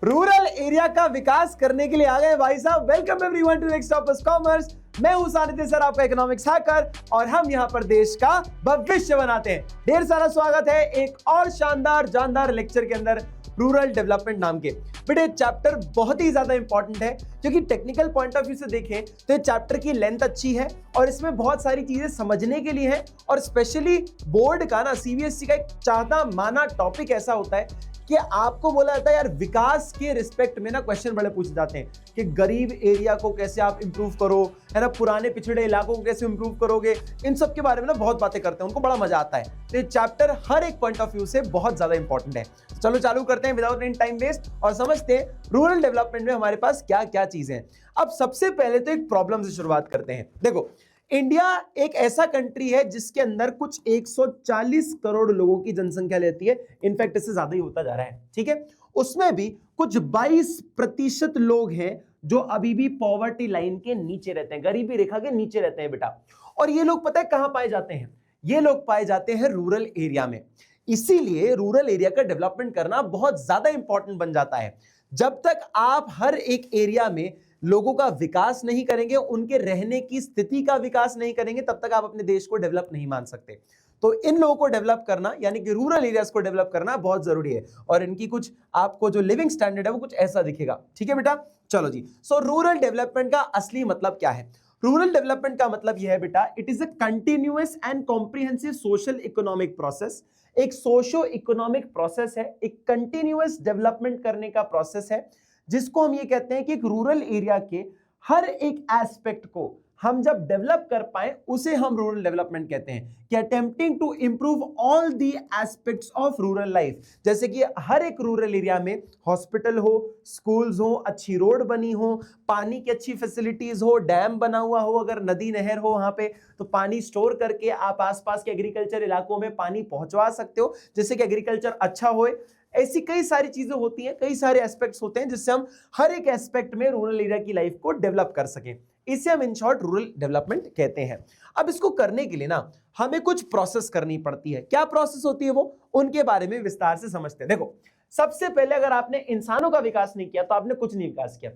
Rural area का विकास करने के लिए आ गए भाई साहब। Welcome everyone to next top commerce. मैं हूं सानिध्य सर, आपका इकोनॉमिक्स हैकर, और हम यहां पर देश का भविष्य बनाते हैं। ढेर सारा स्वागत है एक और शानदार जानदार लेक्चर के अंदर, रूरल डेवलपमेंट नाम के। बेटे चैप्टर बहुत ही ज्यादा इंपॉर्टेंट है, क्योंकि टेक्निकल पॉइंट ऑफ व्यू से देखें तो ये चैप्टर की लेंथ अच्छी है और इसमें बहुत सारी चीजें समझने के लिए है। और स्पेशली बोर्ड का ना, सीबीएसई का एक चाहता माना टॉपिक ऐसा होता है कि आपको बोला जाता है यार विकास के रिस्पेक्ट में ना क्वेश्चन बड़े पूछे जाते हैं कि गरीब एरिया को कैसे आप इंप्रूव करो, है ना, पुराने पिछड़े इलाकों को कैसे इंप्रूव करोगे, इन सब के बारे में ना बहुत बातें करते हैं, उनको बड़ा मजा आता है। तो ये चैप्टर हर एक पॉइंट ऑफ व्यू से बहुत ज्यादा इंपॉर्टेंट है। चलो चालू करते हैं विदाउट एनी टाइम वेस्ट और समझते हैं रूरल डेवलपमेंट में हमारे पास क्या क्या चीजें हैं। अब सबसे पहले तो एक प्रॉब्लम से शुरुआत करते हैं। देखो, इंडिया एक ऐसा कंट्री है जिसके अंदर कुछ 140 करोड़ लोगों की जनसंख्या लेती है। इनफैक्ट इससे ज्यादा ही होता जा रहा है, ठीक है। उसमें भी कुछ 22% लोग हैं जो अभी भी पॉवर्टी लाइन के नीचे रहते हैं, गरीबी रेखा के नीचे रहते हैं बेटा। और ये लोग पता है कहां पाए जाते हैं? ये लोग पाए जाते हैं रूरल एरिया में। इसीलिए रूरल एरिया का डेवलपमेंट करना बहुत ज्यादा इंपॉर्टेंट बन जाता है। जब तक आप हर एक एरिया में लोगों का विकास नहीं करेंगे, उनके रहने की स्थिति का विकास नहीं करेंगे, तब तक आप अपने देश को डेवलप नहीं मान सकते। तो इन लोगों को डेवलप करना, यानी कि रूरल एरियाज को डेवलप करना बहुत जरूरी है। और इनकी कुछ आपको जो लिविंग स्टैंडर्ड है वो कुछ ऐसा दिखेगा, ठीक है बेटा। चलो जी, सो रूरल डेवलपमेंट का असली मतलब क्या है? रूरल डेवलपमेंट का मतलब यह है बेटा, it is a continuous and comprehensive social economic process. एक सोशो इकोनॉमिक प्रोसेस है, एक कंटिन्यूअस डेवलपमेंट करने का प्रोसेस है, जिसको हम ये कहते हैं कि एक रूरल एरिया के हर एक एस्पेक्ट को हम जब डेवलप कर पाए उसे हम रूरल डेवलपमेंट कहते हैं। कि attempting to improve all the aspects of rural life. जैसे कि हर एक रूरल एरिया में हॉस्पिटल हो, स्कूल्स हो, अच्छी रोड बनी हो, पानी की अच्छी फैसिलिटीज हो, डैम बना हुआ हो, अगर नदी नहर हो वहां पे तो पानी स्टोर करके आप आसपास के एग्रीकल्चर इलाकों में पानी पहुंचवा सकते हो, जिससे कि एग्रीकल्चर अच्छा होए। ऐसी कई सारी चीजें होती हैं, कई सारे एस्पेक्ट्स होते हैं जिससे हम हर एक एस्पेक्ट में रूरल एरिया की लाइफ को डेवलप कर सकें। इसे हम इन शॉर्ट रूरल डेवलपमेंट कहते हैं। अब इसको करने के लिए ना हमें कुछ प्रोसेस करनी पड़ती है। क्या प्रोसेस होती है वो, उनके बारे में विस्तार से समझते हैं। देखो, सबसे पहले अगर आपने इंसानों का विकास नहीं किया तो आपने कुछ नहीं विकास किया।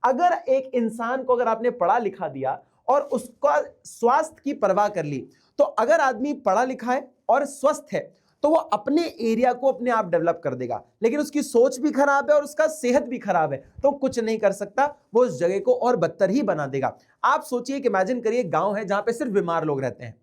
अगर एक इंसान को अगर आपने पढ़ा लिखा दिया और उसका स्वास्थ्य की परवाह कर ली, तो अगर आदमी पढ़ा लिखा है और स्वस्थ है तो वो अपने एरिया को अपने आप डेवलप कर देगा। लेकिन उसकी सोच भी खराब है और उसका सेहत भी खराब है तो कुछ नहीं कर सकता, वो उस जगह को और बदतर ही बना देगा। आप सोचिए कि इमेजिन करिए गांव है जहां पे सिर्फ बीमार लोग रहते हैं,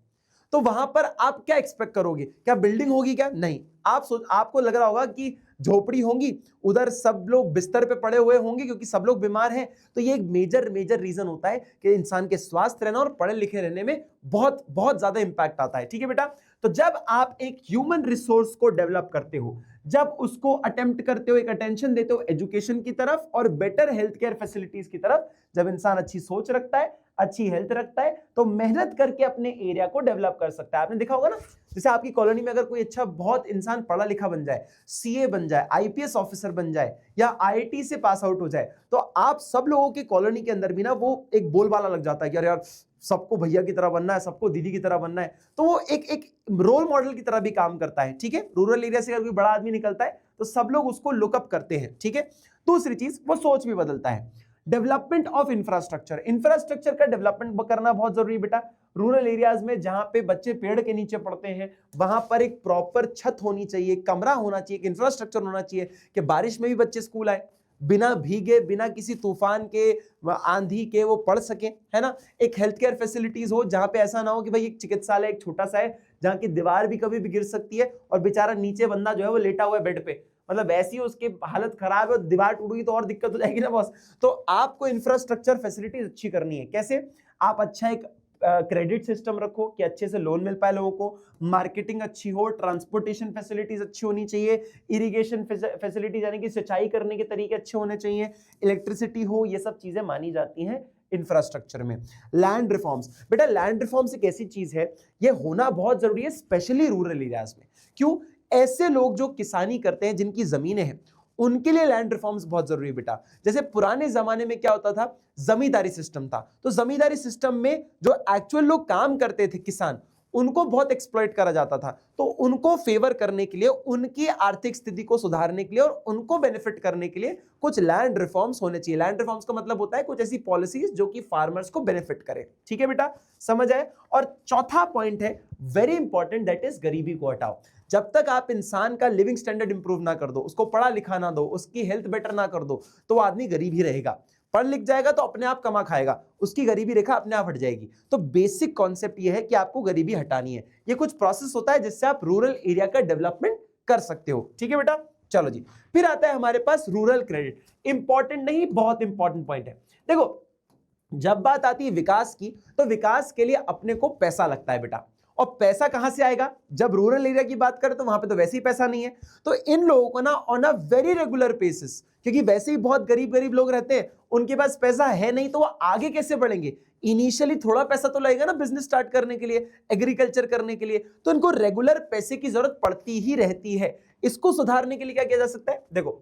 तो वहां पर आप क्या एक्सपेक्ट करोगे? क्या बिल्डिंग होगी? क्या नहीं। आपको लग रहा होगा कि झोपड़ी होंगी, उधर सब लोग बिस्तर पे पड़े हुए होंगे क्योंकि सब लोग बीमार हैं। तो ये एक मेजर रीजन होता है कि इंसान के स्वस्थ रहना और पढ़े लिखे रहने में बहुत बहुत ज्यादा इंपैक्ट आता है, ठीक है बेटा। तो जब आप एक ह्यूमन रिसोर्स को डेवलप करते हो, जब उसको अटेम्प्ट करते हो, एक अटेंशन देते हो एजुकेशन की तरफ और बेटर हेल्थ केयर फैसिलिटीज की तरफ, जब इंसान अच्छी सोच रखता है, अच्छी हेल्थ रखता है, तो मेहनत करके अपने एरिया को डेवलप कर सकता है। आपने देखा होगा ना, जैसे आपकी कॉलोनी में अगर कोई अच्छा बहुत इंसान पढ़ा लिखा बन जाए, सीए बन जाए, आईपीएस ऑफिसर बन जाए या आईआईटी से पास आउट हो जाए, तो आप सब लोगों की कॉलोनी के अंदर भी ना वो एक बोलबाला लग जाता है कि अरे यार सबको भैया की तरह बनना है, सबको दीदी की तरह बनना है। तो वो एक रोल मॉडल की तरह भी काम करता है, ठीक है। रूरल एरिया से अगर कोई बड़ा आदमी निकलता है तो सब लोग उसको लुकअप करते हैं, ठीक है। दूसरी चीज, वो सोच भी बदलता है। डेवलपमेंट ऑफ इंफ्रास्ट्रक्चर, इंफ्रास्ट्रक्चर का डेवलपमेंट करना बहुत जरूरी बेटा। रूरल एरियाज में जहां पे बच्चे पेड़ के नीचे पढ़ते हैं वहां पर एक प्रॉपर छत होनी चाहिए, कमरा होना चाहिए, एक इंफ्रास्ट्रक्चर होना चाहिए कि बारिश में भी बच्चे स्कूल आए, बिना भीगे, बिना किसी तूफान के, आंधी के वो पढ़ सके, है ना। एक हेल्थ केयर फैसिलिटीज हो जहां पे ऐसा ना हो कि भाई एक चिकित्सालय एक छोटा सा है जहां की दीवार भी कभी भी गिर सकती है और बेचारा नीचे बंदा जो है वो लेटा हुआ है बेड पे, मतलब ऐसी उसकी हालत खराब है, दीवार टूट गई तो और दिक्कत हो जाएगी ना बॉस। तो आपको इंफ्रास्ट्रक्चर फैसिलिटीज अच्छी करनी है। कैसे? आप अच्छा एक क्रेडिट सिस्टम रखो कि अच्छे से लोन मिल पाए लोगों को, मार्केटिंग अच्छी हो, ट्रांसपोर्टेशन फैसिलिटीज अच्छी होनी चाहिए, इरिगेशन फैसिलिटीज यानी कि सिंचाई करने के तरीके अच्छे होने चाहिए, इलेक्ट्रिसिटी हो, ये सब चीजें मानी जाती हैं इंफ्रास्ट्रक्चर में। लैंड रिफॉर्म्स, बेटा लैंड रिफॉर्म्स एक ऐसी चीज है, ये होना बहुत जरूरी है स्पेशली रूरल एरियाज में। क्यों? ऐसे लोग जो किसानी करते हैं, जिनकी जमीनें हैं, उनके लिए लैंड रिफॉर्म्स बहुत जरूरी है बेटा। जैसे पुराने जमाने में क्या होता था, जमींदारी सिस्टम था, तो जमींदारी सिस्टम में जो एक्चुअल लोग काम करते थे किसान, उनको बहुत एक्सप्लॉइट करा जाता था। तो उनको फेवर करने के लिए, उनकी आर्थिक स्थिति को सुधारने के लिए और उनको बेनिफिट करने के लिए कुछ लैंड रिफॉर्म्स होने चाहिए। लैंड रिफॉर्म्स का मतलब होता है कुछ ऐसी पॉलिसीज जो कि फार्मर्स को बेनिफिट करे। ठीक है बेटा, समझ आए। और चौथा पॉइंट है वेरी इंपॉर्टेंट, दैट इज गरीबी को हटाओ। जब तक आप इंसान का लिविंग स्टैंडर्ड इंप्रूव ना कर दो, उसको पढ़ा लिखा ना दो, उसकी हेल्थ बेटर ना कर दो, तो वो आदमी गरीब ही रहेगा। पढ़ लिख जाएगा तो अपने आप कमा खाएगा, उसकी गरीबी रेखा अपने आप हट जाएगी। तो बेसिक कॉन्सेप्ट ये है कि आपको गरीबी हटानी है। ये कुछ प्रोसेस होता है जिससे आप रूरल एरिया का डेवलपमेंट कर सकते हो। ठीक है बेटा, चलो जी। फिर आता है हमारे पास रूरल क्रेडिट। इंपॉर्टेंट नहीं, बहुत इंपॉर्टेंट पॉइंट है। देखो, जब बात आती है विकास की, तो विकास के लिए अपने को पैसा लगता है बेटा। और पैसा कहां से आएगा? जब रूरल एरिया की बात करें तो वहां पे तो वैसे ही पैसा नहीं है। तो इन लोगों को ना on a very regular basis, क्योंकि वैसे ही बहुत गरीब गरीब लोग रहते हैं, उनके पास पैसा है नहीं, तो वो आगे कैसे बढ़ेंगे? इनिशियली थोड़ा पैसा तो लगेगा ना बिजनेस स्टार्ट करने के लिए, एग्रीकल्चर करने के लिए। तो इनको रेगुलर पैसे की जरूरत पड़ती ही रहती है। इसको सुधारने के लिए क्या किया जा सकता है? देखो,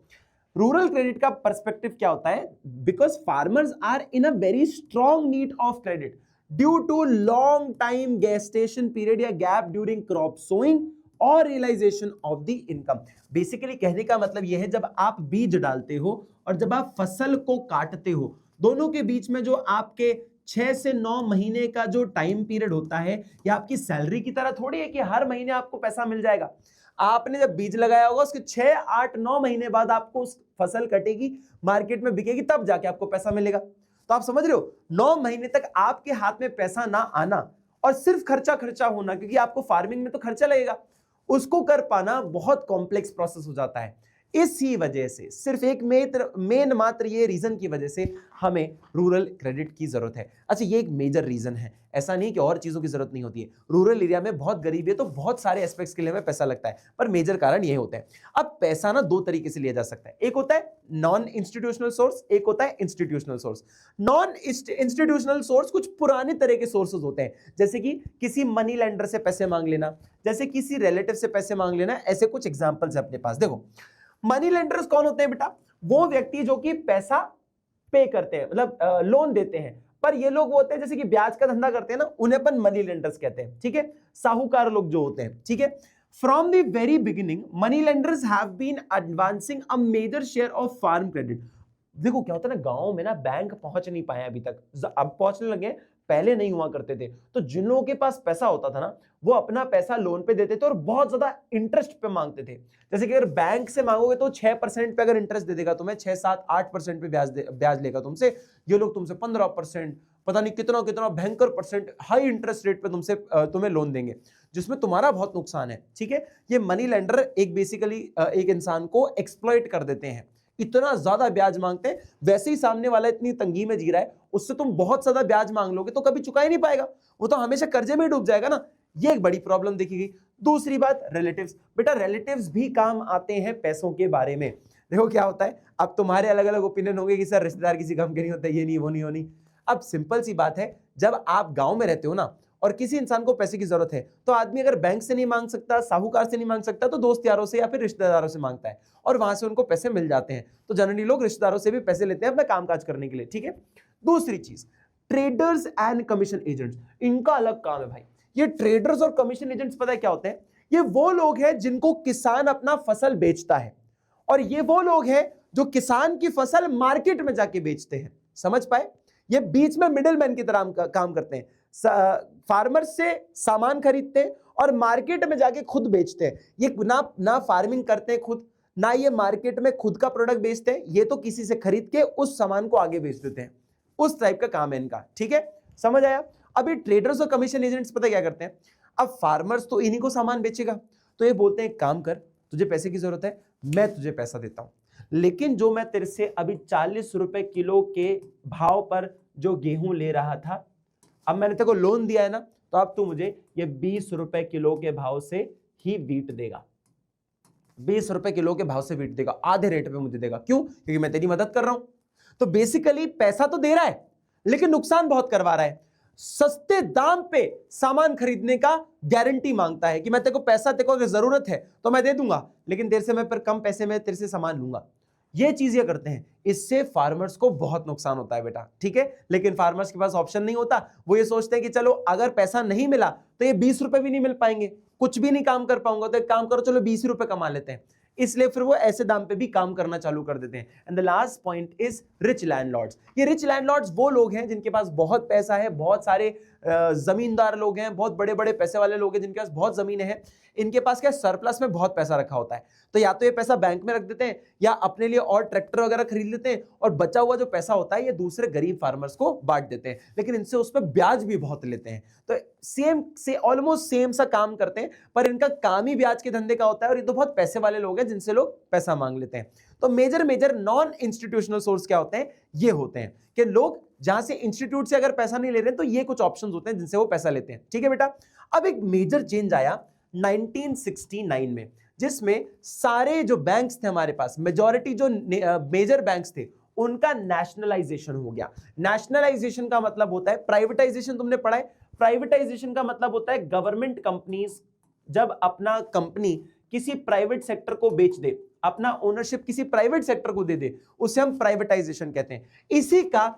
रूरल क्रेडिट का पर्सपेक्टिव क्या होता है? Because farmers are in a very strong need of credit due to long time gestation period या गैप ड्यूरिंग क्रॉप सोइंग और realization of the income. Basically कहने का मतलब यह है, जब आप बीज डालते हो और जब आप फसल को काटते हो, दोनों के बीच में जो आपके 6 से 9 महीने का जो टाइम पीरियड होता है, या आपकी सैलरी की तरह थोड़ी है कि हर महीने आपको पैसा मिल जाएगा। आपने जब बीज लगाया होगा उसके 6, 8, 9 महीने बाद आपको उस फसल कटेगी, मार्केट में बिकेगी, तब जाके आपको पैसा मिलेगा। तो आप समझ रहे हो, 9 महीने तक आपके हाथ में पैसा ना आना और सिर्फ खर्चा होना, क्योंकि आपको फार्मिंग में तो खर्चा लगेगा, उसको कर पाना बहुत कॉम्प्लेक्स प्रोसेस हो जाता है। इसी वजह से, सिर्फ एक मेन मात्र ये रीजन की वजह से हमें रूरल क्रेडिट की जरूरत है। अच्छा, ये एक मेजर रीजन है, ऐसा नहीं कि और चीजों की जरूरत नहीं होती है। रूरल एरिया में बहुत गरीबी है तो बहुत सारे एस्पेक्ट्स के लिए हमें पैसा लगता है, पर मेजर कारण ये होता है। अब पैसा ना दो तरीके से लिया जा सकता है, एक होता है नॉन इंस्टीट्यूशनल सोर्स, एक होता है institutional source. Non institutional source कुछ पुराने तरह के सोर्सेज होते हैं, जैसे कि किसी मनी लेंडर से पैसे मांग लेना, जैसे किसी रिलेटिव से पैसे मांग लेना। ऐसे कुछ एग्जांपल्स है अपने पास। देखो, मनी लेंडर्स कौन होते हैं बेटा? वो व्यक्ति जो कि पैसा पे करते हैं, मतलब लोन देते हैं, पर ये लोग वो होते हैं जैसे कि ब्याज का धंधा करते हैं ना, उन्हें अपन मनी लेंडर्स कहते हैं। ठीक है, साहूकार लोग जो होते हैं। ठीक है, from the very beginning money lenders have been advancing a major share of farm credit. देखो क्या होता है ना, गांव में ना बैंक पहुंच नहीं पाए अभी तक, अब पहुंचने लगे, पहले नहीं हुआ करते थे। तो जिन लोगों के पास पैसा होता था ना, वो अपना पैसा लोन पे देते थे और बहुत ज्यादा इंटरेस्ट पे मांगते थे। जैसे कि अगर बैंक से मांगोगे तो 6% पे अगर इंटरेस्ट दे देगा तुम्हें, 6, 7, 8% पे ब्याज लेगा तुमसे। ये लोग तुमसे 15%, पता नहीं कितना कितना भयंकर परसेंट हाई इंटरेस्ट रेट पे तुम्हें लोन देंगे, जिसमें तुम्हारा बहुत नुकसान है। ठीक है, ये मनी लेंडर एक बेसिकली एक इंसान को एक्सप्लॉइट कर देते हैं, इतना ज्यादा ब्याज मांगते हैं। वैसे ही सामने वाला इतनी तंगी में जी रहा है, उससे तुम बहुत ज्यादा ब्याज मांग लोगे तो कभी चुका ही नहीं पाएगा, वो तो हमेशा कर्जे में डूब जाएगा ना। ये एक बड़ी प्रॉब्लम देखी गई। दूसरी बात, रिलेटिव्स। बेटा रिलेटिव्स भी काम आते हैं पैसों के बारे में। देखो क्या होता है, अब तुम्हारे अलग अलग ओपिनियन होंगे कि सर रिश्तेदार किसी काम के नहीं होता, ये नहीं वो नहीं, वो नहीं। अब सिंपल सी बात है, जब आप गांव में रहते हो ना और किसी इंसान को पैसे की जरूरत है, तो आदमी अगर बैंक से नहीं मांग सकता, साहूकार से नहीं मांग सकता, तो दोस्त यारों से या फिर रिश्तेदारों से मांगता है, और वहां से उनको पैसे मिल जाते हैं। तो जनरली लोग रिश्तेदारों से भी पैसे लेते हैं अपना कामकाज करने के लिए। ठीक है, दूसरी चीज, ट्रेडर्स एंड कमीशन एजेंट्स, इनका अलग काम है भाई। ये ट्रेडर्स और कमीशन एजेंट्स पता है क्या होते हैं? ये वो लोग हैं जिनको किसान अपना फसल बेचता है, और ये वो लोग हैं जो किसान की फसल मार्केट में जाके बेचते हैं। समझ पाए? ये बीच में मिडिल मैन की तरह काम करते हैं, फार्मर से सामान खरीदते हैं और मार्केट में जाके खुद बेचते हैं। ये ना फार्मिंग करते हैं खुद, ना ये मार्केट में खुद का प्रोडक्ट बेचते हैं, ये तो किसी से खरीद के उस सामान को आगे बेच देते हैं। उस टाइप का काम है इनका। ठीक है, समझ आया? अभी ट्रेडर्स और कमीशन एजेंट्स पता क्या करते हैं? अब फार्मर्स तो इन्हीं को सामान बेचेगा, तो ये बोलते हैं काम कर, तुझे पैसे की जरूरत है, मैं तुझे पैसा देता हूं, लेकिन जो मैं तेरे से अभी 40 रुपए किलो के भाव पर जो गेहूं ले रहा था, अब मैंने तेरे को लोन दिया है ना, तो अब तू मुझे ये 20 रुपए किलो के भाव से ही वीट देगा, 20 रुपए किलो के भाव से वीट देगा, आधे रेट पे मुझे देगा। क्यों? क्योंकि मैं तेरी मदद कर रहा हूं। तो बेसिकली पैसा तो दे रहा है, लेकिन नुकसान बहुत करवा रहा है। सस्ते दाम पे सामान खरीदने का गारंटी मांगता है कि मैं तेरे को पैसा, तेरे को अगर जरूरत है तो मैं दे दूंगा, लेकिन तेरे से मैं पर कम पैसे में तेरे से सामान लूंगा। ये चीज ये करते हैं, इससे फार्मर्स को बहुत नुकसान होता है बेटा, ठीक है। लेकिन फार्मर्स के पास ऑप्शन नहीं होता, वो ये सोचते हैं कि चलो अगर पैसा नहीं मिला तो ये 20 रुपए भी नहीं मिल पाएंगे, कुछ भी नहीं काम कर पाऊंगा, तो एक काम करो चलो 20 रुपए कमा लेते हैं, इसलिए फिर वो ऐसे दाम पे भी काम करना चालू कर देते हैं। And the last point is rich landlords. ये रिच लैंडलॉर्ड्स वो लोग हैं जिनके पास बहुत पैसा है, बहुत सारे जमींदार लोग हैं, बहुत बड़े बड़े पैसे वाले लोग हैं जिनके पास बहुत जमीनें हैं, इनके पास क्या सरप्लस में बहुत पैसा रखा होता है, तो या तो ये पैसा बैंक में रख देते हैं या अपने लिए और ट्रैक्टर वगैरह खरीद लेते हैं, और बचा हुआ जो पैसा होता है ये दूसरे गरीब फार्मर्स को बांट देते हैं, लेकिन इनसे उस पर ब्याज भी बहुत लेते हैं। तो सेम से ऑलमोस्ट सेम सा काम करते हैं, पर इनका काम ही ब्याज के धंधे का होता है, और ये तो बहुत पैसे वाले लोग हैं जिनसे लोग पैसा मांग लेते हैं। तो मेजर नॉन इंस्टीट्यूशनल सोर्स क्या होते हैं, ये होते हैं कि लोग जहां से इंस्टीट्यूट से अगर पैसा नहीं ले रहे हैं तो ये कुछ ऑप्शंस होते हैं जिनसे वो पैसा लेते हैं, ठीक है बेटा। अब एक मेजर चेंज आया 1969 में, जिसमें सारे जो बैंक्स थे हमारे पास, मेजॉरिटी जो मेजर बैंक्स थे, उनका नेशनलाइजेशन हो गया। नेशनलाइजेशन का मतलब होता है, प्राइवेटाइजेशन तुमने पढ़ा है, प्राइवेटाइजेशन का मतलब होता है गवर्नमेंट कंपनीज जब अपना कंपनी किसी प्राइवेट सेक्टर को बेच दे, अपना ओनरशिप किसी प्राइवेट सेक्टर को दे दे, उसे हम प्राइवेटाइजेशन कहते हैं। इसी का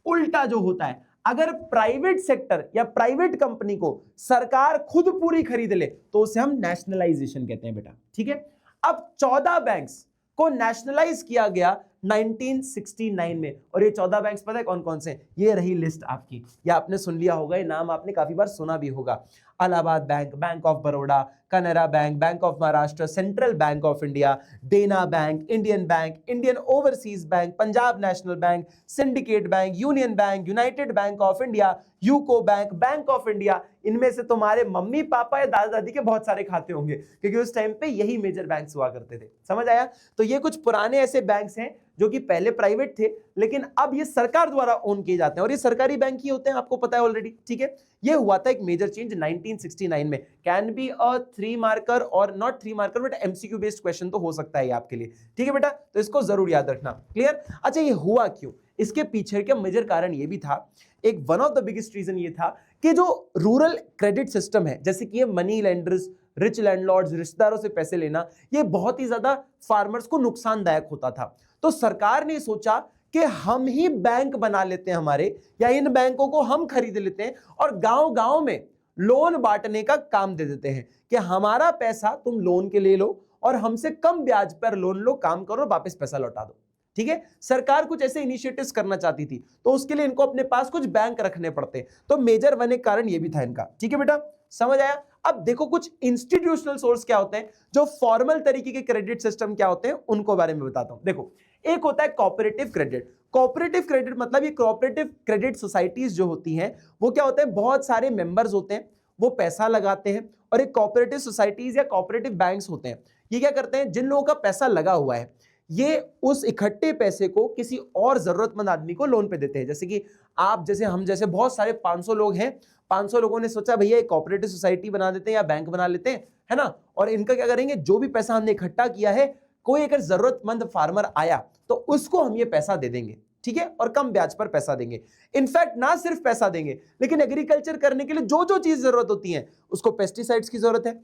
उल्टा जो होता है, अगर प्राइवेट सेक्टर या प्राइवेट कंपनी को सरकार खुद पूरी खरीद ले तो उसे हम नेशनलाइजेशन कहते हैं बेटा, ठीक है। अब 14 बैंक्स को नेशनलाइज किया गया 1969 में, और ये 14 बैंक्स पता है कौन कौन से, ये रही लिस्ट आपकी, या आपने सुन लिया होगा, ये नाम आपने काफी बार सुना भी होगा। Allahabad bank, bank of Baroda, Canara bank, bank of Maharashtra, central bank of India, Dena bank, Indian overseas bank, Punjab national bank, syndicate bank, union bank, united bank of India, UCO bank, bank of India. इनमें से तुम्हारे मम्मी पापा या दादा दादी के बहुत सारे खाते होंगे, क्योंकि उस टाइम पे यही मेजर बैंक्स हुआ करते थे, समझ आया। तो ये कुछ पुराने ऐसे बैंक्स हैं जो कि पहले प्राइवेट थे, लेकिन अब ये सरकार द्वारा ओन किए जाते हैं, और ये सरकारी बैंक ही होते हैं, आपको पता है ऑलरेडी, ठीक है। ये हुआ था एक मेजर चेंज 1969 में। कैन बी अ 3 मार्कर और not 3 marker, but MCQ based question तो हो सकता है ये आपके लिए, ठीक है बेटा, तो इसको जरूर याद रखना, क्लियर। अच्छा, ये हुआ क्यों, इसके पीछे का मेजर कारण ये भी था, एक one of the biggest reason ये था कि जो रूरल क्रेडिट सिस्टम है, जैसे कि ये मनी लेंडर्स, रिच लैंडलॉर्ड्स, रिश्तेदारों से पैसे लेना, ये बहुत ही ज्यादा फार्मर्स को नुकसानदायक होता था। तो सरकार ने सोचा कि हम ही बैंक बना लेते हैं हमारे, या इन बैंकों को हम खरीद लेते हैं और गांव-गांव में लोन बांटने का काम दे देते हैं कि हमारा पैसा तुम लोन के ले लो और हमसे कम ब्याज पर लोन लो, काम करो, वापस पैसा लौटा दो, ठीक है। सरकार कुछ ऐसे इनिशिएटिव्स करना चाहती थी, तो उसके लिए इनको अपने पास कुछ बैंक रखने पड़ते, तो मेजर वन एक कारण ये भी था इनका, ठीक है बेटा, समझ आया। अब देखो कुछ इंस्टीट्यूशनल सोर्स क्या होते हैं, जो फॉर्मल तरीके के क्रेडिट सिस्टम क्या होते हैं, उनको बारे में बताता हूं। देखो, एक होता है कोऑपरेटिव क्रेडिट। कोऑपरेटिव क्रेडिट मतलब ये कोऑपरेटिव क्रेडिट सोसाइटीज जो होती हैं, वो क्या होते हैं, बहुत सारे मेंबर्स होते हैं, वो पैसा लगाते हैं, और एक कोऑपरेटिव सोसाइटीज या कोऑपरेटिव बैंक्स होते हैं, ये क्या करते हैं, जिन लोगों का पैसा लगा हुआ है, ये उस इकट्ठे पैसे को किसी और जरूरतमंद आदमी को लोन पे देते हैं। जैसे कि आप जैसे, हम जैसे बहुत सारे 500 लोग हैं, 500 लोगों ने सोचा भैया एक कोऑपरेटिव सोसाइटी बना देते हैं या बैंक बना लेते हैं, है ना, और इनका क्या करेंगे, जो भी पैसा हमने इकट्ठा किया है, कोई अगर जरूरतमंद फार्मर आया तो उसको हम ये पैसा दे देंगे, ठीक है, और कम ब्याज पर पैसा देंगे। इनफैक्ट ना सिर्फ पैसा देंगे, लेकिन एग्रीकल्चर करने के लिए जो जो चीज जरूरत होती है, उसको पेस्टिसाइड्स की जरूरत है,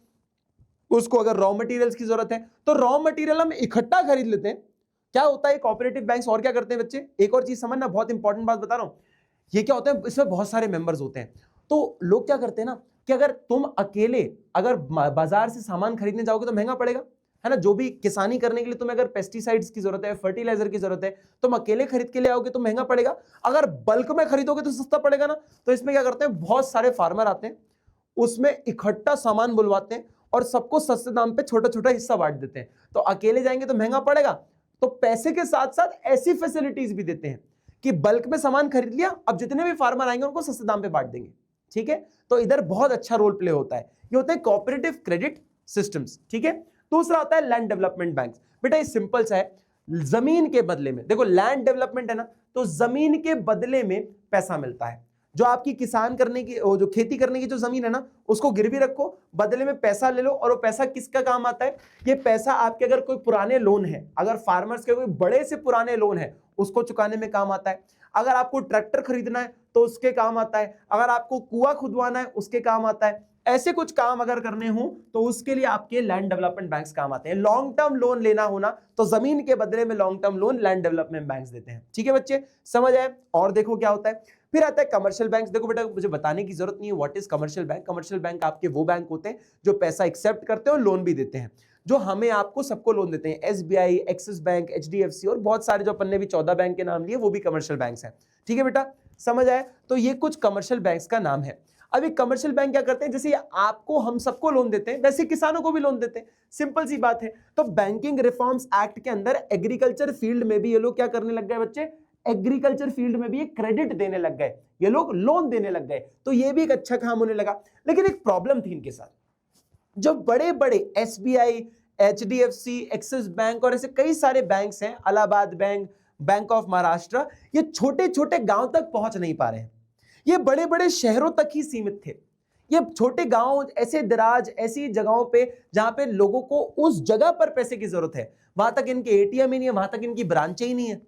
उसको अगर रॉ मटेरियल्स की जरूरत है तो रॉ मटेरियल हम इकट्ठा खरीद लेते हैं। क्या होता है कोऑपरेटिव बैंक्स, और क्या करते हैं बच्चे, एक और चीज समझना, बहुत इंपॉर्टेंट बात बता रहा हूं, ये क्या होता है, इसमें बहुत सारे मेंबर्स होते हैं, तो लोग क्या करते हैं ना कि अगर तुम अकेले अगर बाजार से सामान खरीदने जाओगे तो महंगा पड़ेगा, है ना, जो भी किसानी करने के लिए तुम्हें अगर पेस्टिसाइड्स की जरूरत है, फर्टिलाइजर की जरूरत है, तुम अकेले खरीद के ले आओगे तो महंगा पड़ेगा, अगर बल्क में खरीदोगे तो सस्ता पड़ेगा ना। तो इसमें क्या करते हैं, बहुत सारे फार्मर आते हैं, उसमें इकट्ठा सामान बुलवाते हैं और सबको सस्ते दाम पे छोटा छोटा हिस्सा बांट देते हैं। तो अकेले जाएंगे तो महंगा पड़ेगा, तो पैसे के साथ साथ ऐसी फैसिलिटीज भी देते हैं कि बल्क में सामान खरीद लिया, अब जितने भी फार्मर आएंगे उनको सस्ते दाम पे बांट देंगे, ठीक है। तो इधर बहुत अच्छा रोल प्ले होता है, ये होते हैं कोऑपरेटिव क्रेडिट सिस्टम्स, ठीक है। दूसरा होता है लैंड डेवलपमेंट बैंक्स। बेटा ये सिंपल सा है, जमीन के बदले में, देखो लैंड डेवलपमेंट है ना, तो जमीन के बदले में पैसा मिलता है। जो आपकी किसान करने की, जो खेती करने की जो जमीन है ना, उसको गिरवी रखो, बदले में पैसा ले लो, और वो पैसा किसका काम आता है, ये पैसा आपके अगर कोई पुराने लोन है, अगर फार्मर्स के कोई बड़े से पुराने लोन है, उसको चुकाने में काम आता है। अगर आपको ट्रैक्टर खरीदना है तो उसके काम आता है, अगर आपको कुआं खुदवाना है उसके काम आता है, ऐसे कुछ काम अगर करने हो तो उसके लिए आपके लैंड डेवलपमेंट बैंक्स काम आते हैं। लॉन्ग टर्म लोन लेना होना तो जमीन के बदले में long term loan land development banks देते हैं। ठीक है बच्चे, समझ आए? और देखो क्या होता है, फिर आता है कमर्शियल बैंक्स। देखो बेटा, मुझे बताने की जरूरत नहीं है what is commercial bank. Commercial bank आपके वो बैंक होते हैं जो पैसा एक्सेप्ट करते हैं और लोन भी देते हैं, जो हमें आपको सबको लोन देते हैं। एसबीआई, एक्सिस बैंक, एचडीएफसी और बहुत सारे जो अपन ने भी 14 बैंक के नाम लिए वो भी कमर्शियल बैंक्स हैं। ठीक है बेटा, समझ आए? तो ये कुछ कमर्शियल बैंक्स का नाम है। अब एक कमर्शियल बैंक क्या करते हैं, जैसे आपको हम सबको लोन देते हैं वैसे किसानों को भी लोन देते हैं, सिंपल सी बात है। तो बैंकिंग रिफॉर्म्स एक्ट के अंदर एग्रीकल्चर फील्ड में भी ये लोग क्या करने लग गए बच्चे, एग्रीकल्चर फील्ड में भी ये क्रेडिट देने लग गए, ये लोग लोन देने लग गए। तो ये भी एक अच्छा काम होने लगा। लेकिन एक प्रॉब्लम थी इनके साथ, जो बड़े बड़े एसबीआई, एचडीएफसी, एक्सिस बैंक और ऐसे कई सारे बैंक्स हैं, Allahabad bank, bank of Maharashtra, ये छोटे छोटे गांव तक पहुंच नहीं पा रहे हैं। ये बड़े बड़े शहरों तक ही सीमित थे। ये छोटे गांव, ऐसे दराज, ऐसी जगहों पे जहां पे लोगों को उस जगह पर पैसे की जरूरत है, वहां तक इनके एटीएम ही नहीं है, वहां तक इनकी ब्रांचें ही नहीं है,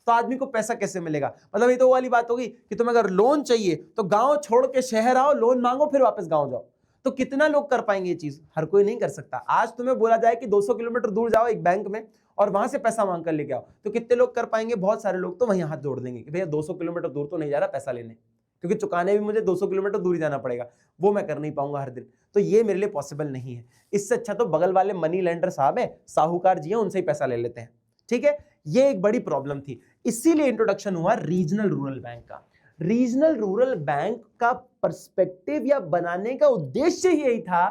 तो आदमी को पैसा कैसे मिलेगा? मतलब ये तो वाली बात होगी कि तुम अगर लोन चाहिए तो गांव छोड़ के शहर आओ, लोन मांगो, फिर वापस गांव जाओ। तो कितना लोग कर पाएंगे ये चीज? हर कोई नहीं कर सकता। आज तुम्हें बोला जाए कि 200 किलोमीटर दूर जाओ एक बैंक में और वहां से पैसा मांग कर लेके आओ, तो कितने लोग कर पाएंगे? बहुत सारे लोग तो वहीं हाथ जोड़ देंगे कि भैया 200 किलोमीटर दूर तो नहीं जा रहा पैसा लेने, क्योंकि चुकाने भी मुझे 200 किलोमीटर दूर ही जाना पड़ेगा, वो मैं कर नहीं पाऊंगा हर दिन, तो ये मेरे लिए पॉसिबल नहीं है। इससे अच्छा तो बगल वाले मनी लेंडर साहब है, साहूकार जी हैं, उनसे ही पैसा ले लेते हैं। ठीक है, ये एक बड़ी प्रॉब्लम थी, इसीलिए इंट्रोडक्शन हुआ रीजनल रूरल बैंक का। रीजनल रूरल बैंक का पर्सपेक्टिव या बनाने का उद्देश्य यही था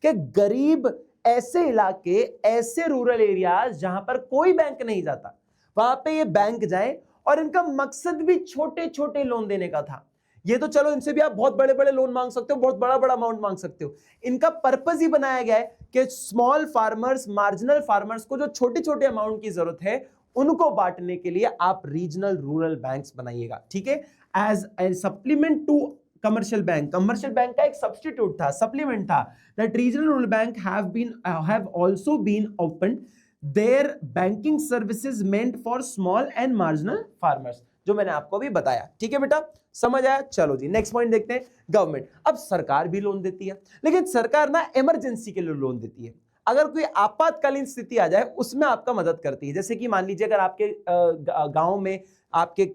कि गरीब ऐसे इलाके, ऐसे रूरल एरियाज जहां पर कोई बैंक नहीं जाता, वहां पे ये बैंक जाए, और इनका मकसद भी छोटे छोटे लोन देने का था। ये तो चलो, इनसे भी आप बहुत बड़े बड़े लोन मांग सकते हो, बहुत बड़ा बड़ा अमाउंट मांग सकते हो। इनका पर्पस ही बनाया गया है कि स्मॉल फार्मर्स, मार्जिनल फार्मर्स को जो छोटे छोटे अमाउंट की जरूरत है उनको बांटने के लिए आप रीजनल रूरल बैंक्स बनाइएगा। ठीक है, as a supplement to commercial bank. Commercial bank का एक सब्स्टिट्यूट था, सप्लीमेंट था, that regional rural bank have also been opened their banking services meant for small and marginal farmers, जो मैंने आपको भी बताया। ठीक है बेटा, समझ आया? चलो जी, नेक्स्ट पॉइंट देखते हैं। गवर्नमेंट, अब सरकार भी लोन देती है, लेकिन सरकार ना इमरजेंसी के लिए लोन देती है। अगर कोई आपातकालीन स्थिति आ जाए उसमें आपका मदद करती है। जैसे कि मान लीजिए अगर आपके गांव में, आपके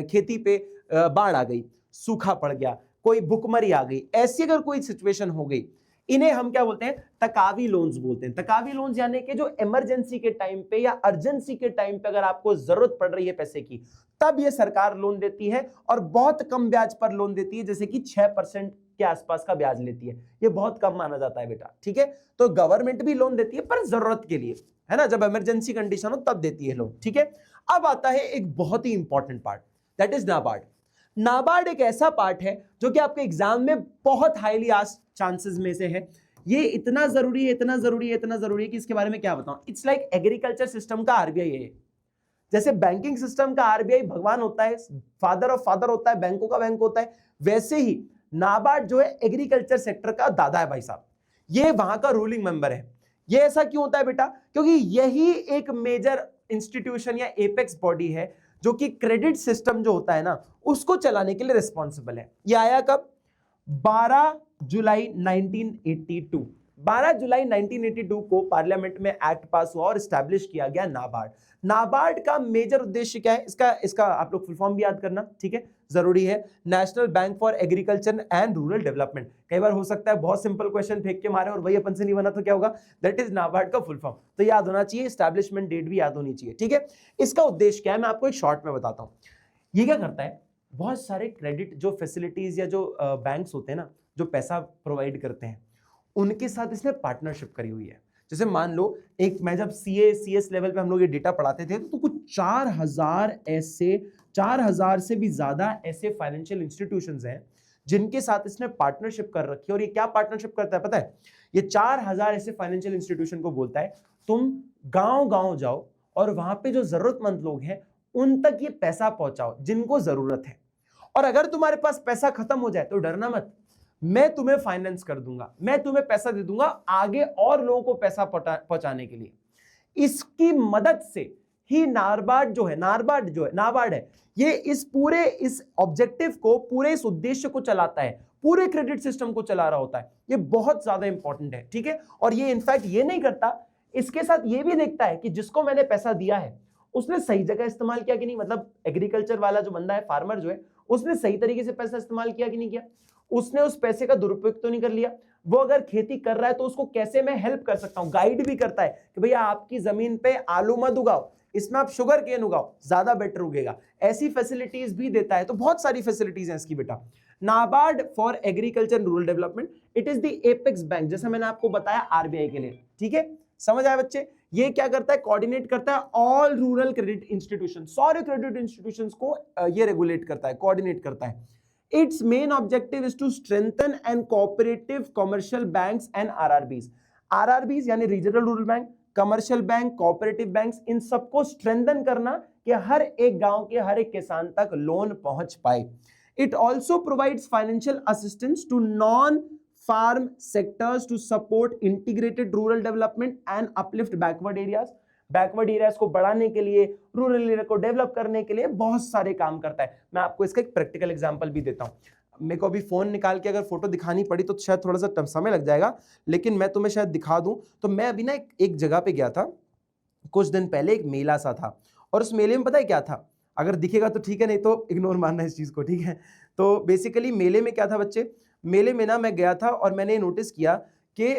खेती पे बाढ़ आ गई, सूखा पड़ गया, कोई भुखमरी आ गई, ऐसी अगर कोई सिचुएशन हो गई, इन्हें हम क्या बोलते हैं? तकावी लोन्स बोलते हैं। तकावी लोन्स यानी कि जो इमरजेंसी के टाइम पे या अर्जेंसी के टाइम पे अगर आपको जरूरत पड़ रही है पैसे की, तब ये सरकार लोन देती है, और बहुत कम ब्याज पर लोन देती है, जैसे कि 6% के आसपास का ब्याज लेती है। ये बहुत कम माना जाता है बेटा। ठीक है, तो गवर्नमेंट भी लोन देती है पर जरूरत के लिए, है ना, जब इमरजेंसी कंडीशन हो तब देती है लोन। ठीक है, अब आता है एक बहुत ही important part, that is NABARD. NABARD एक ऐसा पार्ट है जो कि आपके एग्जाम में बहुत हाईली आस्क्ड चांसेस में से है। ये इतना जरूरी है, इतना जरूरी है, इतना जरूरी है कि इसके बारे में क्या बताऊं। इट्स लाइक एग्रीकल्चर सिस्टम का आरबीआई है। जैसे बैंकिंग सिस्टम का आरबीआई भगवान होता है, फादर ऑफ फादर होता है, बैंकों का बैंक होता है, वैसे ही नाबार्ड जो है एग्रीकल्चर सेक्टर का दादा है भाई साहब। ये वहां का रूलिंग मेंबर है। ये ऐसा क्यों होता है बेटा? क्योंकि यही एक मेजर इंस्टीट्यूशन या एपेक्स बॉडी है जो कि क्रेडिट सिस्टम जो होता है ना, उसको चलाने के लिए रिस्पॉन्सिबल है। ये आया कब? 12 जुलाई 1982। 12 जुलाई 1982 को पार्लियामेंट में एक्ट पास हुआ और एस्टैब्लिश किया गया नाबार्ड। नाबार्ड का मेजर उद्देश्य क्या है? इसका आप लोग फुल फॉर्म भी याद करना, ठीक है, जरूरी है। National bank for agriculture and rural development. कई बार हो सकता है बहुत सिंपल क्वेश्चन फेंक के मारे और वही अपन से नहीं बना तो क्या होगा? दैट इज नाबार्ड का फुल फॉर्म, तो याद होना चाहिए, एस्टैब्लिशमेंट डेट भी याद होनी चाहिए। ठीक है, इसका उद्देश्य क्या है मैं आपको एक शॉर्ट में बताता हूं। ये क्या करता है, बहुत सारे क्रेडिट जो फैसिलिटीज या जो बैंक्स होते हैं ना, जो पैसा प्रोवाइड करते हैं, उनके साथ इसने पार्टनरशिप करी हुई है। जैसे मान लो एक, मैं जब CS लेवल पे हम लोग ये डेटा पढ़ाते थे तो कुछ 4000 से भी ज्यादा ऐसे फाइनेंशियल इंस्टीट्यूशंस हैं जिनके साथ इसने पार्टनरशिप कर रखी है। और ये क्या पार्टनरशिप करता है पता है? ये 4000 ऐसे फाइनेंशियल इंस्टीट्यूशन को बोलता है तुम गांव गांव जाओ और वहां पे जो जरूरतमंद लोग हैं उन तक ये पैसा पहुंचाओ जिनको जरूरत है। और अगर तुम्हारे पास पैसा खत्म हो जाए तो डरना मत, मैं तुम्हें फाइनेंस कर दूंगा, मैं तुम्हें पैसा दे दूंगा आगे और लोगों को पैसा पहुंचाने के लिए। इसकी मदद से ही नाबार्ड है, ये इस ऑब्जेक्टिव को, पूरे इस उद्देश्य को चलाता है। पूरे क्रेडिट सिस्टम को चला रहा होता है। ये बहुत ज्यादा इंपॉर्टेंट है, ठीक है। और ये इनफैक्ट ये नहीं करता, इसके साथ ये भी देखता है कि जिसको मैंने पैसा दिया है उसने सही जगह इस्तेमाल किया कि नहीं, मतलब एग्रीकल्चर वाला जो बंदा है, फार्मर जो है, उसने सही तरीके से पैसा इस्तेमाल किया कि नहीं किया, उसने उस पैसे का दुरुपयोग तो नहीं कर लिया। वो अगर खेती कर रहा है तो उसको कैसे मैं हेल्प कर सकता हूं, गाइड भी करता है कि भैया आपकी जमीन पे आलू मत उगाओ, इसमें आप शुगर केन उगाओ, ज्यादा बेटर उगेगा। ऐसी फैसिलिटीज भी देता है। तो बहुत सारी फैसिलिटीज हैं इसकी बेटा। NABARD for agriculture and rural development, it is the apex bank, जैसा मैंने आपको बताया आरबीआई के लिए, ठीक है। समझ आया बच्चे? ये क्या करता है, कोऑर्डिनेट करता है ऑल रूरल क्रेडिट इंस्टीट्यूशन, सारे क्रेडिट इंस्टीट्यूशंस को ये रेगुलेट करता है, कोऑर्डिनेट करता है। It's main objective is to strengthen and cooperative commercial banks and RRBs. RRBs यानी regional rural bank, commercial bank, cooperative banks, इन सबको स्ट्रेंथन करना कि हर एक गांव के हर एक किसान तक लोन पहुंच पाए। It also provides financial assistance to non farm sectors to support integrated rural development and uplift backward areas। Backward areas को बढ़ाने के लिए, रूरल एरिया को डेवलप करने के लिए बहुत सारे काम करता है। मैं आपको इसका एक प्रैक्टिकल एग्जांपल भी देता हूं। मेरे को अभी फोन निकाल के अगर फोटो दिखानी पड़ी तो शायद थोड़ा सा समय लग जाएगा, लेकिन मैं तुम्हें शायद दिखा दूं। तो मैं अभी ना एक जगह पे गया था कुछ दिन पहले, एक मेला सा था, और उस मेले में पता है क्या था, अगर दिखेगा तो ठीक है, नहीं तो इग्नोर मारना इस चीज को, ठीक है। तो बेसिकली मेले में क्या था बच्चे, मेले में ना मैं गया था और मैंने नोटिस किया कि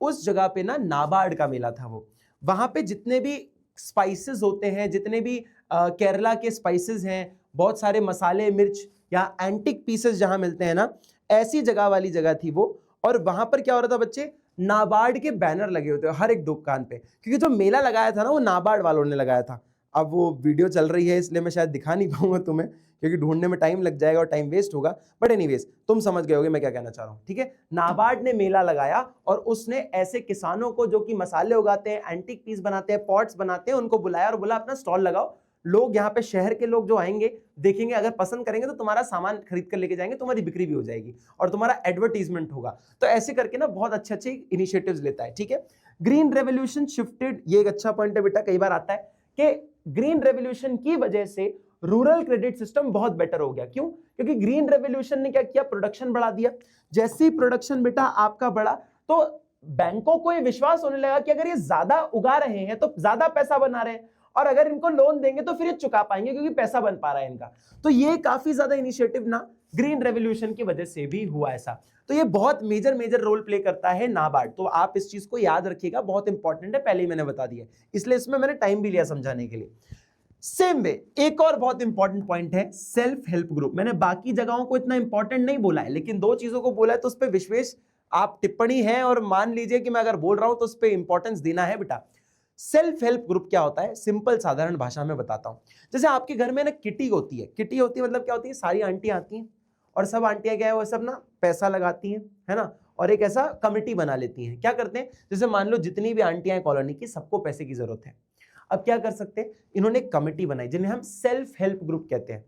उस जगह पे ना नाबार्ड का मेला था। वो वहां पे जितने भी स्पाइसेस होते हैं, जितने भी केरला के स्पाइसेस हैं, बहुत सारे मसाले, मिर्च या एंटिक पीसेस जहां मिलते हैं ना, ऐसी जगह वाली जगह थी वो। और वहां पर क्या हो रहा था बच्चे, नाबार्ड के बैनर लगे होते हैं हर एक दुकान पे, क्योंकि जो मेला लगाया था ना वो नाबार्ड वालों ने लगाया था। अब वो वीडियो चल रही है इसलिए मैं शायद दिखा नहीं पाऊंगा तुम्हें, क्योंकि ढूंढने में टाइम लग जाएगा और टाइम वेस्ट होगा, बट एनीवेज तुम समझ गए होगे मैं क्या कहना चाह रहा हूं, ठीक है। नाबार्ड ने मेला लगाया और उसने ऐसे किसानों को जो कि मसाले उगाते हैं, एंटीक पीस बनाते हैं, पॉट्स बनाते हैं, उनको बुलाया और बोला अपना स्टॉल लगाओ। लोग यहाँ पे शहर के लोग जो आएंगे देखेंगे, अगर पसंद करेंगे तो तुम्हारा सामान खरीद कर लेके जाएंगे, तुम्हारी बिक्री भी हो जाएगी और तुम्हारा एडवर्टीजमेंट होगा। तो ऐसे करके ना बहुत अच्छे अच्छे इनिशिएटिव्स लेता है, ठीक है। ग्रीन रेवोल्यूशन शिफ्टेड, ये एक अच्छा पॉइंट है बेटा, कई बार आता है कि ग्रीन रेवोल्यूशन की वजह से रूरल क्रेडिट सिस्टम बहुत बेटर हो गया। क्यों? क्योंकि ग्रीन रेवोल्यूशन ने क्या किया, प्रोडक्शन बढ़ा दिया। जैसे ही प्रोडक्शन बेटा आपका बढ़ा तो बैंकों को ये विश्वास होने लगा कि अगर ये ज्यादा उगा रहे हैं तो ज्यादा पैसा बना रहे हैं, और अगर इनको लोन देंगे तो फिर ये चुका पाएंगे क्योंकि पैसा बन पा रहा है इनका। तो ये काफी ज्यादा इनिशिएटिव ना ग्रीन रेवोल्यूशन की वजह से भी हुआ ऐसा। तो ये बहुत मेजर रोल प्ले करता है नाबार्ड। तो आप इस चीज को याद रखिएगा, बहुत इंपॉर्टेंट है, पहले ही मैंने बता दिया, इसलिए इसमें मैंने टाइम भी लिया समझाने के लिए। सेम वे एक और बहुत इंपॉर्टेंट पॉइंट है सेल्फ हेल्प ग्रुप। मैंने बाकी जगहों को इतना इंपॉर्टेंट नहीं बोला है, लेकिन दो चीजों को बोला है तो उस पर विशेष आप टिप्पणी है और मान लीजिए कि मैं अगर बोल रहा हूं तो उस पर इंपॉर्टेंस देना है बेटा। सेल्फ हेल्प ग्रुप क्या होता है, सिंपल साधारण भाषा में बताता हूं। जैसे आपके घर में ना किटी होती है, किटी होती है मतलब क्या होती है, सारी आंटी आती हैं और सब आंटियां क्या है वो सब ना पैसा लगाती हैं, है ना, और एक ऐसा कमिटी बना लेती हैं। क्या करते हैं, जैसे मान लो जितनी भी आंटियां हैं कॉलोनी की, सबको पैसे की जरूरत है। अब क्या कर सकते हैं, इन्होंने एक कमेटी बनाई जिन्हें हम सेल्फ हेल्प ग्रुप कहते हैं।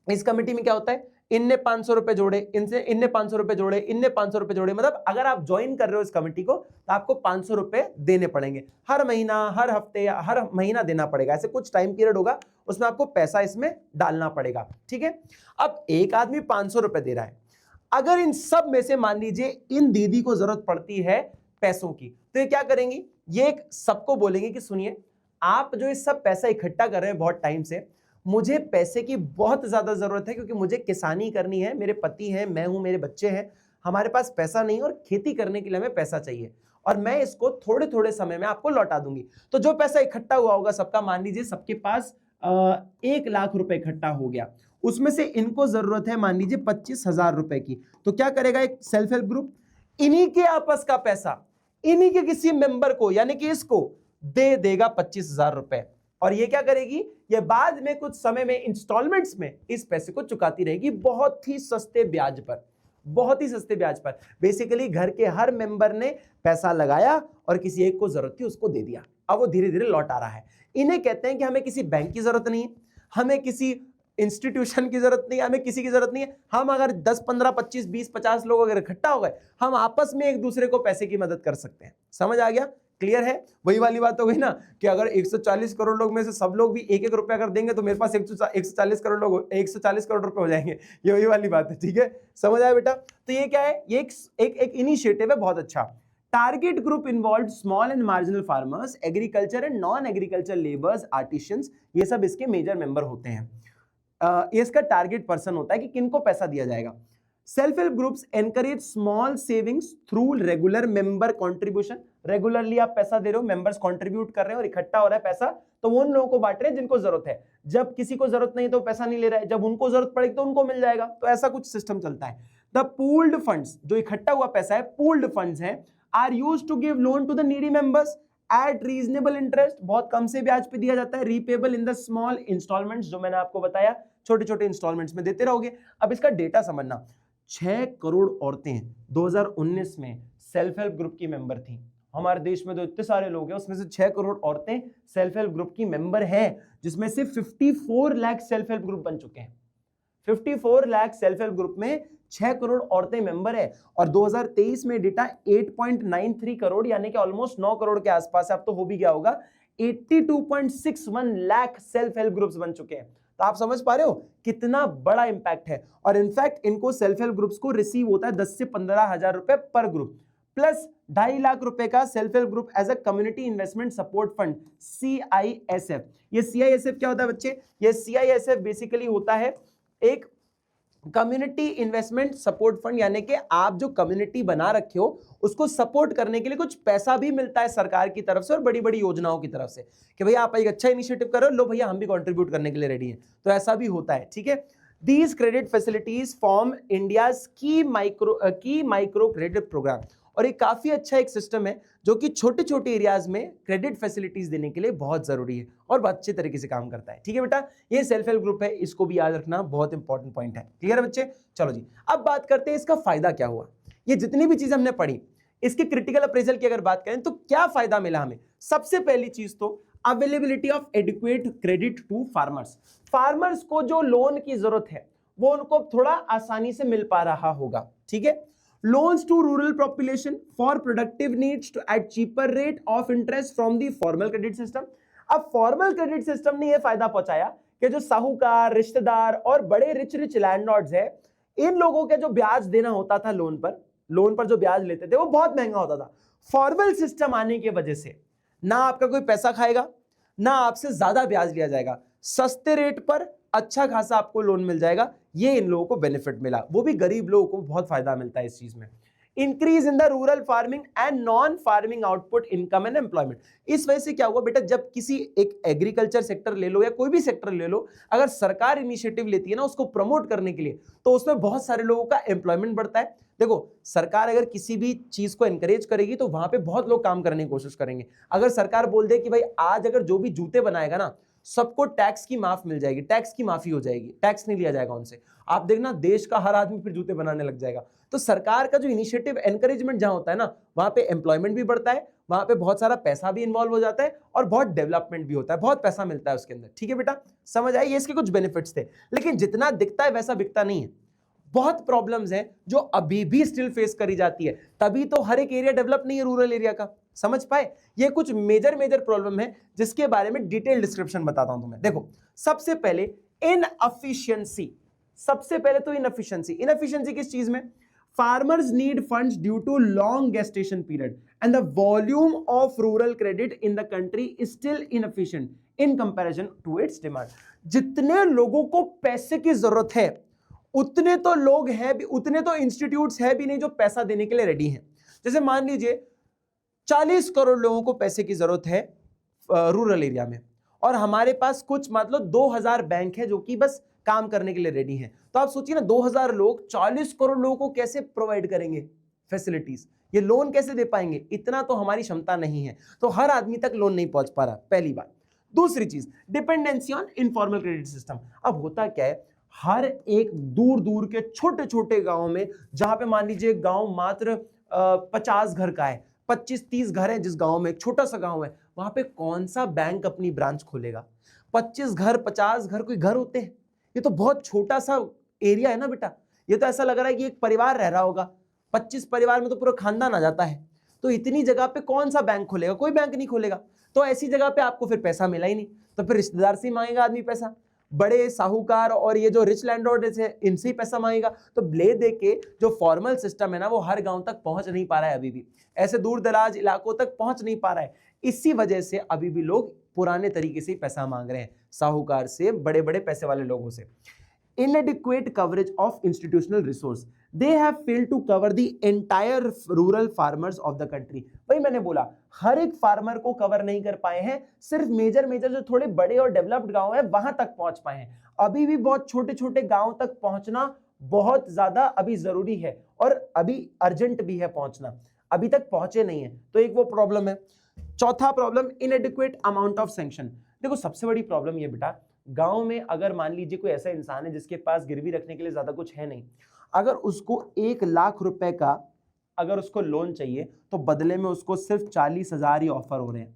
इस कमेटी में क्या होता है, इनने 500 रुपए जोड़े, इनसे इनने 500 रुपए जोड़े, इनने 500 रुपए जोड़े, मतलब अगर आप ज्वाइन कर रहे हो इस कमेटी को तो आपको 500 रुपए देने पड़ेंगे हर महीना, हर हफ्ते या हर महीना देना पड़ेगा। ऐसे कुछ टाइम पीरियड होगा, उसमें आपको पैसा इसमें डालना पड़ेगा, ठीक है। अब एक आदमी 500 रुपए दे रहा है, अगर इन सब में से मान लीजिए इन दीदी को जरूरत पड़ती है पैसों की, तो ये क्या करेंगी, ये एक सबको बोलेंगे कि सुनिए आप जो ये सब पैसा इकट्ठा कर रहे हैं बहुत टाइम से, मुझे पैसे की बहुत ज्यादा जरूरत है क्योंकि मुझे किसानी करनी है, मेरे पति हैं, मैं हूं, मेरे बच्चे हैं, हमारे पास पैसा नहीं और खेती करने के लिए हमें पैसा चाहिए और मैं इसको थोड़े थोड़े समय में आपको लौटा दूंगी। तो जो पैसा इकट्ठा हुआ होगा सबका, मान लीजिए सबके पास 1 लाख रुपए इकट्ठा हो गया, उसमें से इनको जरूरत है मान लीजिए 25,000 रुपए की। तो क्या करेगा एक सेल्फ हेल्प ग्रुप, इन्हीं के आपस का पैसा इन्हीं के किसी मेंबर को यानी कि इसको दे देगा 25,000 रुपए, और ये क्या करेगी, ये बाद में कुछ समय में इंस्टॉलमेंट्स में इस पैसे को चुकाती रहेगी बहुत ही सस्ते ब्याज पर, बहुत ही सस्ते ब्याज पर। बेसिकली घर के हर मेंबर ने पैसा लगाया और किसी एक को जरूरत थी उसको दे दिया, अब वो धीरे धीरे लौट आ रहा है। इन्हें कहते हैं कि हमें किसी बैंक की जरूरत नहीं है, हमें किसी इंस्टीट्यूशन की जरूरत नहीं है, हमें किसी की जरूरत नहीं है। हम अगर 10, 15, 25, 20, 50 लोग अगर इकट्ठा हो गए, हम आपस में एक दूसरे को पैसे की मदद कर सकते हैं। समझ आ गया क्लियर है? वही वाली बात हो गई ना कि अगर 140 करोड़ लोग में से सब लोग भी एक एक रुपया अगर देंगे तो मेरे पास 140 करोड़ लोग 140 करोड़ रुपए हो जाएंगे। ये वही वाली बात है, ठीक है? समझ आया बेटा? तो ये क्या है? ये एक इनिशिएटिव है बहुत अच्छा। Target group involve small and marginal farmers, agriculture and non agriculture labours, artisans, ये सब इसके मेजर मेंबर होते हैं। ये इसका टारगेट पर्सन होता है कि किनको पैसा दिया जाएगा। Self help groups encourage small savings through regular member contribution. Regularly आप पैसा दे रहे हो, मेंबर्स कंट्रीब्यूट कर रहे हो और इकट्ठा हो रहा है पैसा, तो वो उन लोगों को बांट रहे हैं जिनको जरूरत है। जब किसी को जरूरत नहीं तो पैसा नहीं ले रहा है, जब उनको जरूरत पड़ेगी तो उनको मिल जाएगा। तो ऐसा कुछ सिस्टम चलता है। द पूल्ड फंड्स, जो इकट्ठा हुआ पैसा है, पूल्ड फंड्स हैं, are used to give loan to the needy members at reasonable interest, बहुत कम से ब्याज पे दिया जाता है, repayable in the small installments, जो मैंने आपको बताया छोटे छोटे इंस्टॉलमेंट्स में देते रहोगे। अब इसका डेटा समझना, 6 करोड़ औरतें 2019 में सेल्फ हेल्प ग्रुप की मेंबर थी। हमारे देश में तो इतने सारे लोग हैं, उसमें से 6 करोड़ औरतें सेल्फ हेल्प ग्रुप की मेंबर हैं, जिसमें से 54 लाख सेल्फ हेल्प ग्रुप बन चुके हैं। 54 लाख सेल्फ हेल्प ग्रुप में 6 करोड़ औरतें मेंबर है। और 2023 में डेटा 8.93 करोड़ यानी कि ऑलमोस्ट 9 करोड़ के आसपास, अब तो हो भी गया होगा, 82.61 लाख सेल्फ हेल्प ग्रुप्स बन चुके हैं। तो आप समझ पा रहे हो कितना बड़ा इंपैक्ट है। और इनफैक्ट इनको सेल्फ हेल्प ग्रुप्स को रिसीव होता है 10 से 15 हजार रुपए पर ग्रुप, प्लस 2.5 लाख रुपए का self help group as a community investment support fund, CISF। ये CISF क्या होता है बच्चे? ये CISF बेसिकली होता है एक कम्युनिटी इन्वेस्टमेंट सपोर्ट फंड, यानी कि आप जो कम्युनिटी बना रखे हो उसको सपोर्ट करने के लिए कुछ पैसा भी मिलता है सरकार की तरफ से और बड़ी बड़ी योजनाओं की तरफ से कि भैया आप एक अच्छा इनिशिएटिव करो, लो भैया हम भी कंट्रीब्यूट करने के लिए रेडी हैं। तो ऐसा भी होता है, ठीक है? These credit facilities form India's key micro credit program। और ये काफी अच्छा एक सिस्टम है जो कि छोटे छोटे एरियाज में क्रेडिट फैसिलिटीज देने के लिए बहुत जरूरी है और बहुत अच्छे तरीके से काम करता है। ठीक है बेटा, ये सेल्फ हेल्प ग्रुप है, इसको भी याद रखना, बहुत इंपॉर्टेंट पॉइंट है। क्लियर है बच्चे? चलो जी, अब बात करते हैं इसका फायदा क्या हुआ। ये जितनी भी चीज हमने पढ़ी, इसके क्रिटिकल अप्रेजल की अगर बात करें तो क्या फायदा मिला हमें? सबसे पहली चीज तो availability of adequate credit to farmers. Farmers को जो लोन की जरूरत है वो उनको थोड़ा आसानी से मिल पा रहा होगा। ठीक है? Loans to rural population for productive needs to at cheaper rate of interest from the formal credit system। अब फॉर्मल क्रेडिट सिस्टम ने यह फायदा पहुंचाया कि जो साहूकार, रिश्तेदार और बड़े रिच लैंडलॉर्ड्स हैं, इन लोगों के जो ब्याज देना होता था लोन पर जो ब्याज लेते थे वो बहुत महंगा होता था। फॉर्मल सिस्टम आने की वजह से ना आपका कोई पैसा खाएगा, ना आपसे ज्यादा ब्याज लिया जाएगा, सस्ते रेट पर अच्छा खासा आपको लोन मिल जाएगा। ये इन लोगों को बेनिफिट मिला, वो भी गरीब लोगों को बहुत फायदा मिलता है इस चीज में। Increase in the rural farming and non farming output income and employment. इस वजह से क्या हुआ बेटा, जब किसी एक एग्रीकल्चर सेक्टर ले लो या कोई भी सेक्टर ले लो, अगर सरकार इनिशिएटिव लेती है ना उसको प्रमोट करने के लिए, तो उसमें बहुत सारे लोगों का एम्प्लॉयमेंट बढ़ता है। देखो, सरकार अगर किसी भी चीज को एनकरेज करेगी तो वहां पे बहुत लोग काम करने की कोशिश करेंगे। अगर सरकार बोल दे कि भाई आज अगर जो भी जूते बनाएगा ना सबको टैक्स की माफ मिल जाएगी, टैक्स की माफी हो जाएगी, टैक्स नहीं लिया जाएगा उनसे, आप देखना देश का हर आदमी फिर जूते बनाने लग जाएगा। तो सरकार का जो इनिशिएटिव एनकरेजमेंट जहां होता है ना, वहां पे एम्प्लॉयमेंट भी बढ़ता है, वहां पे बहुत सारा पैसा भी इन्वॉल्व हो जाता है और बहुत डेवलपमेंट भी होता है, बहुत पैसा मिलता है उसके अंदर। ठीक है बेटा, समझ आई? ये इसके कुछ बेनिफिट्स थे, लेकिन जितना दिखता है वैसा बिकता नहीं है। बहुत प्रॉब्लम्स हैं जो अभी भी स्टिल फेस करी जाती है, तभी तो हर एक एरिया डेवलप नहीं है रूरल एरिया का। समझ पाए? ये कुछ मेजर प्रॉब्लम है जिसके बारे में डिटेल डिस्क्रिप्शन बताता हूं तुम्हें। देखो, सबसे पहले इनएफिशिएंसी। सबसे पहले तो इनएफिशिएंसी किस चीज में? Farmers need funds due to long gestation period and the volume of rural credit in the country is still inefficient in comparison to its demand. जितने लोगों को पैसे की जरूरत है उतने तो लोग हैं भी, उतने तो इंस्टीट्यूट्स है भी नहीं जो पैसा देने के लिए रेडी हैं। जैसे मान लीजिए 40 करोड़ लोगों को पैसे की जरूरत है रूरल एरिया में, और हमारे पास कुछ मतलब 2000 बैंक है जो कि बस काम करने के लिए रेडी हैं। तो आप सोचिए ना, 2000 लोग 40 करोड़ लोगों को कैसे प्रोवाइड करेंगे फैसिलिटीज? ये लोन कैसे दे पाएंगे? इतना तो हमारी क्षमता नहीं है, तो हर आदमी तक लोन नहीं पहुंच पा रहा, पहली बात। दूसरी चीज, dependency on informal credit system. अब होता क्या है, हर एक दूर दूर के छोटे छोटे गांव में, जहां पे मान लीजिए गांव मात्र 50 घर का है, 25-30 घर है, जिस गांव में एक छोटा सा गांव है, वहां पे कौन सा बैंक अपनी ब्रांच खोलेगा? 25 घर, 50 घर कोई घर होते हैं? ये तो बहुत छोटा सा एरिया है ना बेटा। ये तो ऐसा लग रहा है कि एक परिवार रह रहा होगा, 25 परिवार में तो पूरा खानदान आ जाता है। तो इतनी जगह पे कौन सा बैंक खोलेगा? कोई बैंक नहीं खोलेगा। तो ऐसी जगह पे आपको फिर पैसा मिला ही नहीं, तो फिर रिश्तेदार से ही मांगेगा आदमी पैसा, बड़े साहूकार और ये जो रिच लैंडलॉर्ड है इनसे ही पैसा मांगेगा। तो ले दे के जो फॉर्मल सिस्टम है ना वो हर गांव तक पहुंच नहीं पा रहा है, अभी भी ऐसे दूर दराज इलाकों तक पहुंच नहीं पा रहा है। इसी वजह से अभी भी लोग पुराने तरीके से ही पैसा मांग रहे हैं, साहूकार से, बड़े बड़े पैसे वाले लोगों से। Inadequate coverage of institutional resource. They have failed to cover the entire rural farmers of the country. वही मैंने बोला, हर एक फार्मर को कवर नहीं कर पाए हैं, सिर्फ मेजर जो थोड़े बड़े और डेवलप्ड गांव है वहां तक पहुंच पाए हैं। अभी भी बहुत छोटे छोटे गांव तक पहुंचना बहुत ज्यादा अभी जरूरी है और अभी अर्जेंट भी है पहुंचना, अभी तक पहुंचे नहीं है, तो एक वो प्रॉब्लम है। चौथा प्रॉब्लम, इनएडिक्वेट अमाउंट ऑफ सैंक्शन। देखो सबसे बड़ी प्रॉब्लम ये बेटा, गांव में अगर मान लीजिए कोई ऐसा इंसान है जिसके पास गिरवी रखने के लिए ज्यादा कुछ है नहीं, अगर उसको 1 लाख रुपए का अगर उसको लोन चाहिए तो बदले में उसको सिर्फ 40,000 ही ऑफर हो रहे हैं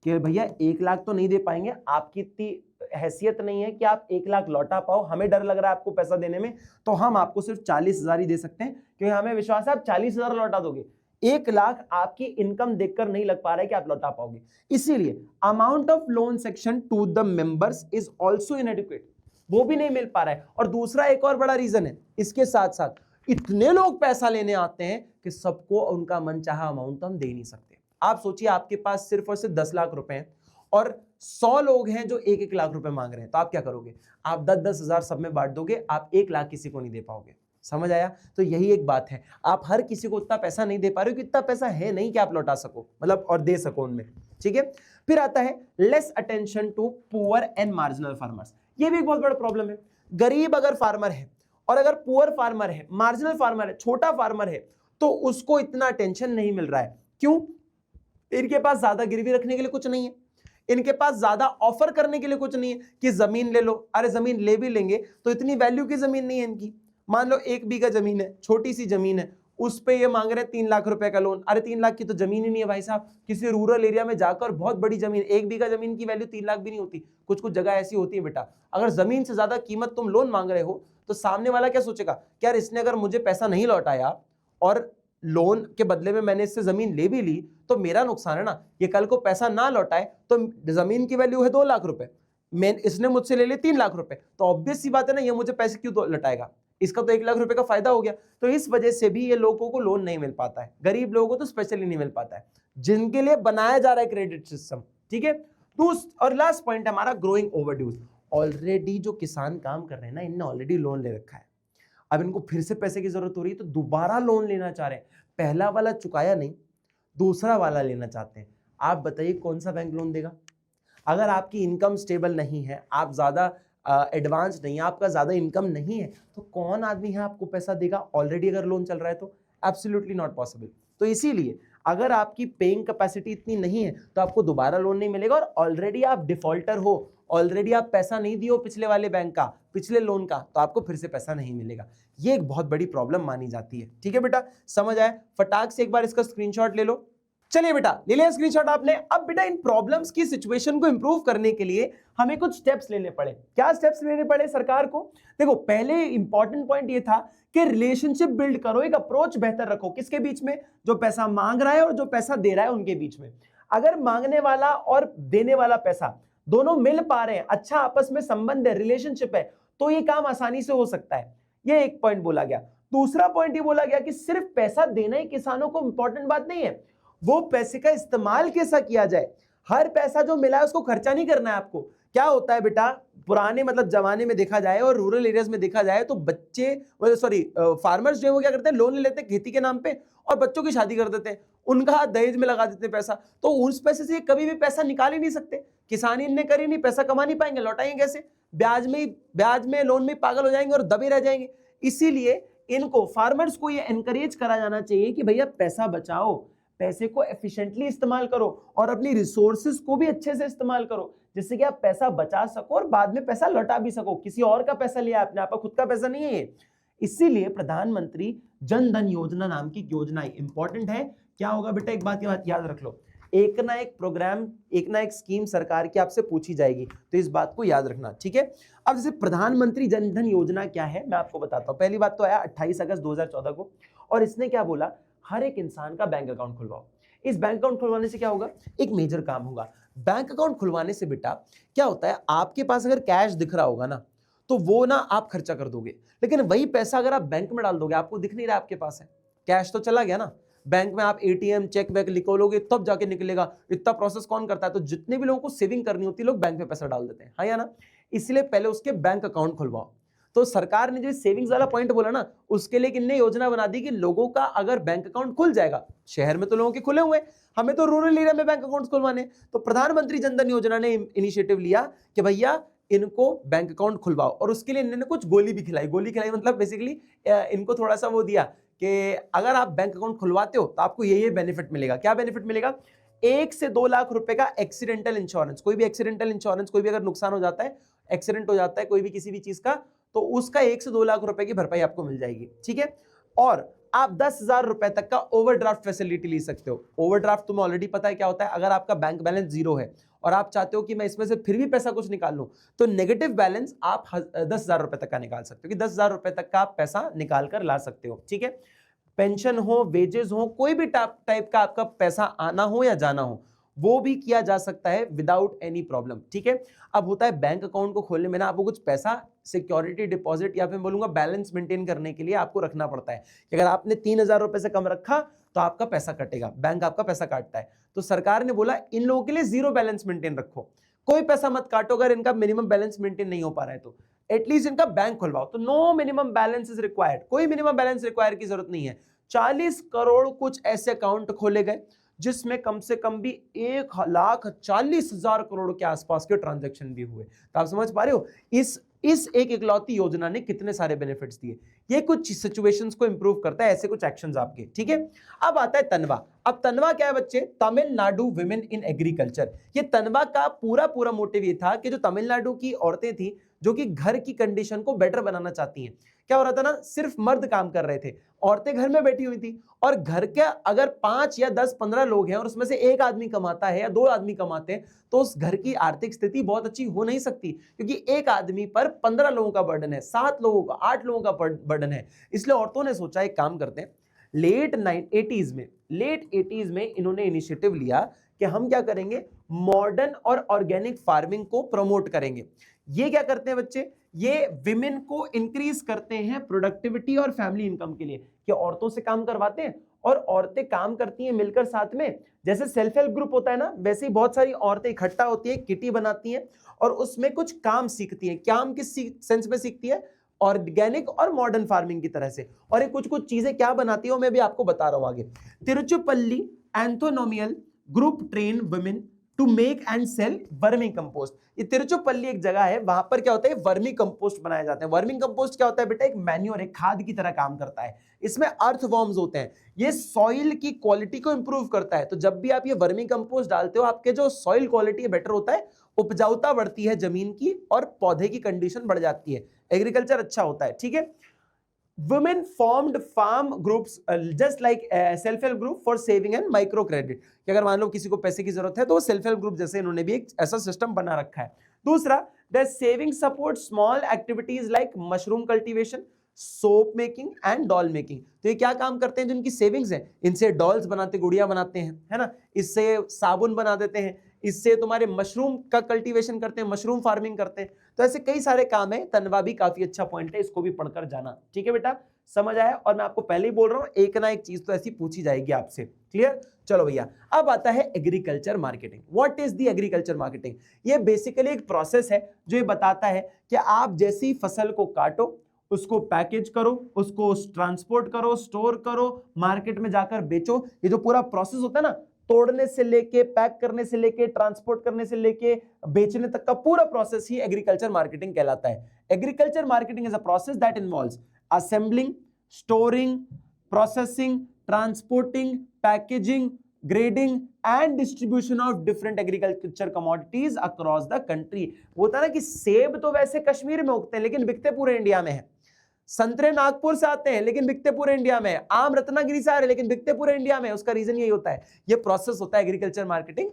कि भैया 1 लाख तो नहीं दे पाएंगे, आपकी इतनी हैसियत नहीं है कि आप 1 लाख लौटा पाओ, हमें डर लग रहा है आपको पैसा देने में, तो हम आपको सिर्फ 40,000 ही दे सकते हैं क्योंकि हमें विश्वास है आप 40,000 लौटा दोगे। 1 लाख आपकी इनकम देखकर नहीं लग पा रहा है कि आप लौटा पाओगे, इसीलिए amount of loan section two the members is also इनएडिक्वेट, वो भी नहीं मिल पा रहा है। और दूसरा एक और बड़ा रीजन है, इसके साथ साथ इतने लोग पैसा लेने आते हैं कि सबको उनका मनचाहा अमाउंट तो हम दे नहीं सकते। आप सोचिए आपके पास सिर्फ और सिर्फ 10 लाख रुपए हैं और 100 लोग हैं जो 1-1 लाख रुपए मांग रहे हैं, तो आप क्या करोगे? आप 10-10 हजार सब में बांट दोगे, आप 1 लाख किसी को नहीं दे पाओगे। समझ आया? तो यही एक बात है, आप हर किसी को उतना पैसा नहीं दे पा रहे हो कि इतना पैसा है नहीं कि आप लौटा सको, मतलब और दे सको उनमें, ठीक है। फिर आता है less attention to poor and marginal farmers. ये भी एक बहुत बड़ा प्रॉब्लम है। गरीब अगर फार्मर है और अगर पुअर फार्मर है, मार्जिनल फार्मर है, छोटा फार्मर है, तो उसको इतना अटेंशन नहीं मिल रहा है। क्यों? इनके पास ज्यादा गिरवी रखने के लिए कुछ नहीं है, इनके पास ज्यादा ऑफर करने के लिए कुछ नहीं है कि जमीन ले लो। अरे जमीन ले भी लेंगे तो इतनी वैल्यू की जमीन नहीं है इनकी। मान लो 1 बीघा जमीन है, छोटी सी जमीन है, उस पे ये मांग रहे हैं 3 लाख रुपए का लोन। अरे 3 लाख की तो जमीन ही नहीं है भाई साहब। किसी रूरल एरिया में जाकर बहुत बड़ी जमीन, 1 बीघा जमीन की वैल्यू 3 लाख भी नहीं होती। कुछ कुछ जगह ऐसी होती है बेटा, अगर जमीन से ज्यादा कीमत तुम लोन मांग रहे हो तो सामने वाला क्या सोचेगा कि यार इसने अगर मुझे पैसा नहीं लौटाया और लोन के बदले में मैंने इससे जमीन ले भी ली तो मेरा नुकसान है ना। ये कल को पैसा ना लौटाए तो जमीन की वैल्यू है 2 लाख रुपए, इसने मुझसे ले लिए 3 लाख रुपए, तो ऑब्वियस सी बात है ना, ये मुझे पैसे क्यों लौटाएगा? इसका तो 1 लाख रुपए का फायदा हो गया। तो इस वजह से भी ये लोगों को लोन नहीं मिल पाता है, गरीब लोगों को तो स्पेशली नहीं मिल पाता है, जिनके लिए बनाया जा रहा है क्रेडिट सिस्टम, ठीक है। और लास्ट पॉइंट हमारा ग्रोइंग ओवरड्यूज। ऑलरेडी जो किसान काम कर रहे हैं ना, इनने ऑलरेडी लोन ले रखा है, अब इनको फिर से पैसे की जरूरत हो रही है तो दोबारा लोन लेना चाह रहे हैं। पहला वाला चुकाया नहीं, दूसरा वाला लेना चाहते हैं। आप बताइए कौन सा बैंक लोन देगा? अगर आपकी इनकम स्टेबल नहीं है, आप ज्यादा एडवांस नहीं है, आपका ज्यादा इनकम नहीं है, तो कौन आदमी है आपको पैसा देगा? ऑलरेडी अगर लोन चल रहा है तो एब्सोल्युटली नॉट पॉसिबल। तो इसीलिए अगर आपकी पेइंग कैपेसिटी इतनी नहीं है तो आपको दोबारा लोन नहीं मिलेगा, और ऑलरेडी आप डिफॉल्टर हो, ऑलरेडी आप पैसा नहीं दिए हो पिछले वाले बैंक का, पिछले लोन का, तो आपको फिर से पैसा नहीं मिलेगा। ये एक बहुत बड़ी प्रॉब्लम मानी जाती है, ठीक है बेटा, समझ आए? फटाक से एक बार इसका स्क्रीनशॉट ले लो। चलिए बेटा, ले लिया स्क्रीनशॉट आपने। अब बेटा इन प्रॉब्लम्स की सिचुएशन को इंप्रूव करने के लिए हमें कुछ स्टेप्स लेने पड़े। क्या स्टेप्स लेने पड़े सरकार को? देखो, पहले इंपॉर्टेंट पॉइंट ये था कि रिलेशनशिप बिल्ड करो, एक अप्रोच बेहतर रखो। किसके बीच में? जो पैसा मांग रहा है और जो पैसा दे रहा है उनके बीच में। अगर मांगने वाला और देने वाला पैसा दोनों मिल पा रहे हैं, अच्छा आपस में संबंध है, रिलेशनशिप है, तो ये काम आसानी से हो सकता है। ये एक पॉइंट बोला गया। दूसरा पॉइंट ये बोला गया कि सिर्फ पैसा देना ही किसानों को इंपॉर्टेंट बात नहीं है, वो पैसे का इस्तेमाल कैसा किया जाए। हर पैसा जो मिला है उसको खर्चा नहीं करना है आपको। क्या होता है बेटा, पुराने मतलब जमाने में देखा जाए और रूरल एरियाज में देखा जाए तो बच्चे फार्मर्स जो है वो क्या करते हैं, लोन ले लेते हैं खेती के नाम पे और बच्चों की शादी कर देते हैं, उनका दहेज में लगा देते हैं पैसा। तो उस पैसे से कभी भी पैसा निकाल ही नहीं सकते, किसानी इनने करी नहीं, पैसा कमा नहीं पाएंगे, लौटाएंगे कैसे? ब्याज में लोन में पागल हो जाएंगे और दबे रह जाएंगे। इसीलिए इनको, फार्मर्स को ये एनकरेज करा जाना चाहिए कि भैया पैसा बचाओ, पैसे को एफिशिएंटली इस्तेमाल करो और अपनी रिसोर्सेज को भी अच्छे से इस्तेमाल करो, जिससे कि आप पैसा बचा सको और बाद में पैसा लौटा भी सको। किसी और का पैसा लिया आपने, आपका खुद का पैसा नहीं है। इसीलिए प्रधानमंत्री जन धन योजना नाम की योजना इंपॉर्टेंट है। क्या होगा बेटा, एक बात याद रख लो, एक ना एक प्रोग्राम, एक ना एक स्कीम सरकार की आपसे पूछी जाएगी, तो इस बात को याद रखना, ठीक है। अब जैसे प्रधानमंत्री जन धन योजना क्या है मैं आपको बताता हूं। पहली बात तो आया 28 अगस्त 2014 को, और इसने क्या बोला, हर एक इंसान का बैंक अकाउंट खुलवाओ। इस बैंक अकाउंट खुलवाने से क्या होगा, एक मेजर काम होगा। बैंक अकाउंट खुलवाने से बेटा क्या होता है, आपके पास अगर कैश दिख रहा होगा ना, तो वो ना आप खर्चा कर दोगे, लेकिन वही पैसा अगर आप बैंक में डाल दोगे, आपको दिख नहीं रहा आपके पास है, कैश तो चला गया ना। बैंक में आप एटीएम चेक बैक निकालोगे तब जाके निकलेगा, इतना प्रोसेस कौन करता है? तो जितने भी लोगों को सेविंग करनी होती है, लोग बैंक में पैसा डाल देते हैं, हाँ या ना। इसलिए पहले उसके बैंक अकाउंट खुलवाओ। तो सरकार ने जो सेविंग्स वाला पॉइंट बोला ना, उसके लिए किन्ने योजना बना दी कि लोगों का अगर बैंक अकाउंट खुल जाएगा, शहर में तो लोगों के खुले हुए, हमें तो रूरल एरिया में बैंक अकाउंट खुलवाने, तो प्रधानमंत्री जनधन योजना ने इनिशिएटिव लिया कि भैया इनको बैंक अकाउंट खुलवाओ, और उसके लिए इन्होंने कुछ गोली भी खिलाई। गोली खिलाई मतलब बेसिकली इनको थोड़ा सा वो दिया कि अगर आप बैंक अकाउंट खुलवाते हो तो आपको ये बेनिफिट मिलेगा। क्या बेनिफिट मिलेगा? 1 से 2 लाख रुपए का एक्सीडेंटल इंश्योरेंस, कोई भी एक्सीडेंटल इंश्योरेंस, कोई भी अगर नुकसान हो जाता है, एक्सीडेंट हो जाता है कोई भी किसी भी चीज का, तो उसका 1 से 2 लाख रुपए की भरपाई आपको मिल जाएगी, ठीक है। और आप 10,000 रुपए तक का ओवरड्राफ्ट फैसिलिटी ले सकते हो। ओवरड्राफ्ट तुम्हें ऑलरेडी पता है क्या होता है। अगर आपका बैंक बैलेंस 0 है और आप चाहते हो कि मैं इसमें से फिर भी पैसा कुछ निकाल लूं, तो नेगेटिव बैलेंस आप 10,000 रुपए तक का निकाल सकते हो, कि 10,000 रुपए तक का आप पैसा निकाल कर ला सकते हो, ठीक है। पेंशन हो, वेजेस हो, कोई भी टाइप का आपका पैसा आना हो या जाना हो, वो भी किया जा सकता है विदाउट एनी प्रॉब्लम, ठीक है। अब होता है बैंक अकाउंट को खोलने में ना आपको कुछ पैसा सिक्योरिटी डिपॉजिट या फिर बोलूंगा बैलेंस मेंटेन करने के लिए आपको रखना पड़ता है, कि अगर आपने 3,000 रुपए से कम रखा तो आपका पैसा कटेगा, बैंक आपका पैसा काटता है। तो सरकार ने बोला इन लोगों के लिए 0 बैलेंस मेंटेन रखो, कोई पैसा मत काटो अगर इनका मिनिमम बैलेंस मेंटेन नहीं हो पा रहा है, तो एटलीस्ट इनका बैंक खुलवाओ। तो no minimum balance is required, कोई मिनिमम बैलेंस रिक्वायर की जरूरत नहीं है। 40 करोड़ कुछ ऐसे अकाउंट खोले गए जिसमें कम से कम भी 1,40,000 करोड़ के आसपास के ट्रांजैक्शन भी हुए। तो आप समझ पा रहे हो इस एक इकलौती योजना ने कितने सारे बेनिफिट्स दिए। ये कुछ सिचुएशंस को इंप्रूव करता है, ऐसे कुछ एक्शंस आपके, ठीक है। अब आता है तनवा। अब तनवा क्या है बच्चे? Tamil Nadu women in agriculture. ये तनवा का पूरा मोटिव ये था कि जो तमिलनाडु की औरतें थी जो कि घर की कंडीशन को बेटर बनाना चाहती हैं। क्या हो रहा था ना, सिर्फ मर्द काम कर रहे थे, औरतें घर में बैठी हुई थी, और घर के अगर 5 या 10 15 लोग हैं और उसमें से एक आदमी कमाता है या 2 आदमी कमाते हैं, तो उस घर की आर्थिक स्थिति बहुत अच्छी हो नहीं सकती, क्योंकि एक आदमी पर 15 लोगों का बर्डन है, 7 लोगों का, 8 लोगों का बर्डन है। इसलिए औरतों ने सोचा एक काम करते हैं, लेट 80s में इन्होंने इनिशिएटिव लिया कि हम क्या करेंगे, मॉडर्न और ऑर्गेनिक फार्मिंग को प्रमोट करेंगे। ये क्या करते हैं बच्चे, ये विमेन को इंक्रीज करते हैं प्रोडक्टिविटी और फैमिली इनकम के लिए, कि औरतों से काम करवाते हैं और औरतें काम करती हैं मिलकर साथ में। जैसे सेल्फ हेल्प ग्रुप होता है ना, वैसे ही बहुत सारी औरतें इकट्ठा होती है, किटी बनाती हैं और उसमें कुछ काम सीखती हैं। काम किस सेंस में सीखती है? ऑर्गेनिक और मॉडर्न फार्मिंग की तरह से। और ये कुछ चीजें क्या बनाती है मैं भी आपको बता रहा हूं आगे। तिरुचिरापल्ली एंथोनोमियल group train women to make and sell vermicompost. ये तिरुचिरापल्ली एक जगह है, वहां पर क्या होता है, वर्मी कंपोस्ट बनाए जाते हैं। वर्मी कंपोस्ट क्या होता है बेटा? एक मैन्योर, एक खाद की तरह काम करता है। इसमें अर्थवॉर्म्स होते हैं, ये सॉइल की क्वालिटी को इंप्रूव करता है। तो जब भी आप ये वर्मी कंपोस्ट डालते हो, आपके जो सॉइल क्वालिटी है बेटर होता है, उपजाऊता बढ़ती है जमीन की और पौधे की कंडीशन बढ़ जाती है, एग्रीकल्चर अच्छा होता है, ठीक है। Women formed farm groups just like self help group for saving and micro credit, कि अगर मान लो किसी को पैसे की जरूरत है तो सेल्फ हेल्प ग्रुप जैसे इन्होंने भी एक ऐसा सिस्टम बना रखा है। दूसरा, the saving support small activities like mushroom cultivation, soap making and doll making. तो ये क्या काम करते हैं? जिनकी सेविंग्स है, इनसे डॉल्स बनाते, गुड़िया बनाते हैं, है ना, इससे साबुन बना देते हैं, इससे तुम्हारे मशरूम का कल्टीवेशन करते हैं, मशरूम फार्मिंग करते हैं। तो ऐसे कई सारे काम है। तनवा भी काफी अच्छा पॉइंट है, इसको भी पढ़कर जाना, ठीक है बेटा, समझ आया। और मैं आपको पहले ही बोल रहा हूं, एक ना एक चीज तो ऐसी पूछी जाएगी आपसे, क्लियर। चलो भैया, अब आता है agriculture marketing. What is the agriculture marketing? ये बेसिकली एक प्रोसेस है जो ये बताता है कि आप जैसी फसल को काटो, उसको पैकेज करो, उसको ट्रांसपोर्ट करो, स्टोर करो, मार्केट में जाकर बेचो। ये जो पूरा प्रोसेस होता है ना, तोड़ने से लेके, पैक करने से लेके, ट्रांसपोर्ट करने से लेके बेचने तक का पूरा प्रोसेस ही एग्रीकल्चर मार्केटिंग कहलाता है। Agriculture marketing is a process that involves assembling, storing, processing, transporting, packaging, grading and distribution of different agriculture commodities across the country। वो होता है ना कि सेब तो वैसे कश्मीर में उगते हैं लेकिन बिकते पूरे इंडिया में है, संतरे नागपुर से आते हैं लेकिन बिकते पूरे इंडिया में है, आम रत्नागिरी से आ रहे हैं लेकिन बिकते पूरे इंडिया में। उसका रीजन यही होता है, ये प्रोसेस होता है एग्रीकल्चर मार्केटिंग,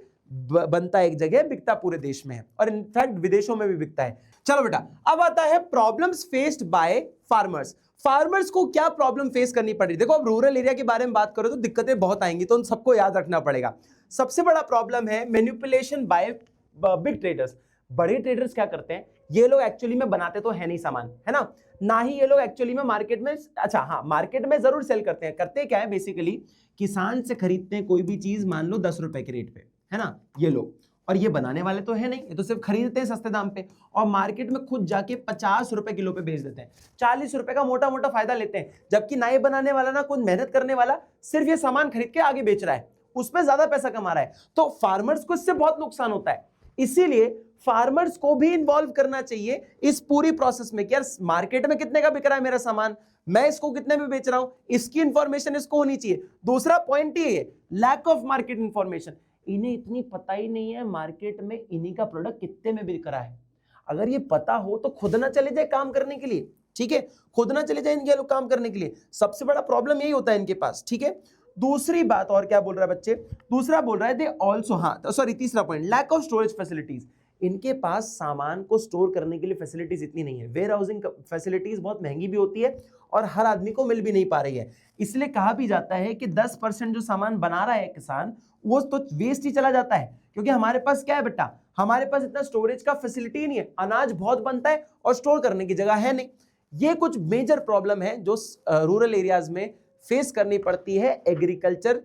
बनता है एक जगह, बिकता पूरे देश में है और इनफैक्ट विदेशों में भी बिकता है। चलो बेटा, अब आता है problems faced by farmers. Farmers को क्या प्रॉब्लम फेस करनी पड़ रही? देखो, अब रूरल एरिया के बारे में बात करो तो दिक्कतें बहुत आएंगी, तो उन सबको याद रखना पड़ेगा। सबसे बड़ा प्रॉब्लम है मैनिपुलेशन बाय बिग ट्रेडर्स। बड़े ट्रेडर्स क्या करते हैं, ये लोग एक्चुअली में बनाते तो है नहीं सामान, है ना ही ये लोग एक्चुअली में मार्केट में, अच्छा हाँ, मार्केट में जरूर सेल करते हैं। करते क्या है बेसिकली, किसान से खरीदते हैं कोई भी चीज, मान लो 10 रुपए के रेट पे, है ना ये लोग, और ये बनाने वाले तो है नहीं, ये तो सिर्फ खरीदते हैं सस्ते दाम पे, और मार्केट में खुद जाके 50 रुपए किलो पे बेच देते हैं, 40 रुपए का मोटा मोटा फायदा लेते हैं। जबकि ना ये बनाने वाला ना खुद मेहनत करने वाला, सिर्फ ये सामान खरीद के आगे बेच रहा है, उसमें ज्यादा पैसा कमा रहा है। तो फार्मर्स को इससे बहुत नुकसान होता है। इसीलिए फार्मर्स को भी इन्वॉल्व करना चाहिए इस पूरी प्रोसेस में कि यार मार्केट में कितने का बिक रहा है मेरा सामान, मैं इसको कितने में बेच रहा हूं, इसकी इंफॉर्मेशन इसको होनी चाहिए। दूसरा पॉइंट ये है लैक ऑफ मार्केट इंफॉर्मेशन। इन्हें इतनी पता ही नहीं है मार्केट में इन्हीं का प्रोडक्ट कितने में बिक रहा है। अगर ये पता हो तो खुद ना चले जाए काम करने के लिए, ठीक है, खुद ना चले जाए इनके लोग काम करने के लिए। सबसे बड़ा प्रॉब्लम यही होता है इनके पास, ठीक है। दूसरी बात और क्या बोल रहा है बच्चे, दूसरा बोल रहा है दे ऑल्सो, हाँ सॉरी, तीसरा point lack of storage facilities. इनके पास सामान को स्टोर करने के लिए फैसिलिटीज इतनी नहीं है। वेयर हाउसिंग फैसिलिटीज बहुत महंगी भी होती है और हर आदमी को मिल भी नहीं पा रही है। इसलिए कहा भी जाता है कि 10% जो सामान बना रहा है किसान, वो तो वेस्ट ही चला जाता है, क्योंकि हमारे पास क्या है बेटा, हमारे पास इतना स्टोरेज का फैसिलिटी ही नहीं है। अनाज बहुत बनता है और स्टोर करने की जगह है नहीं। ये कुछ मेजर प्रॉब्लम है जो रूरल एरियाज में फेस करनी पड़ती है एग्रीकल्चर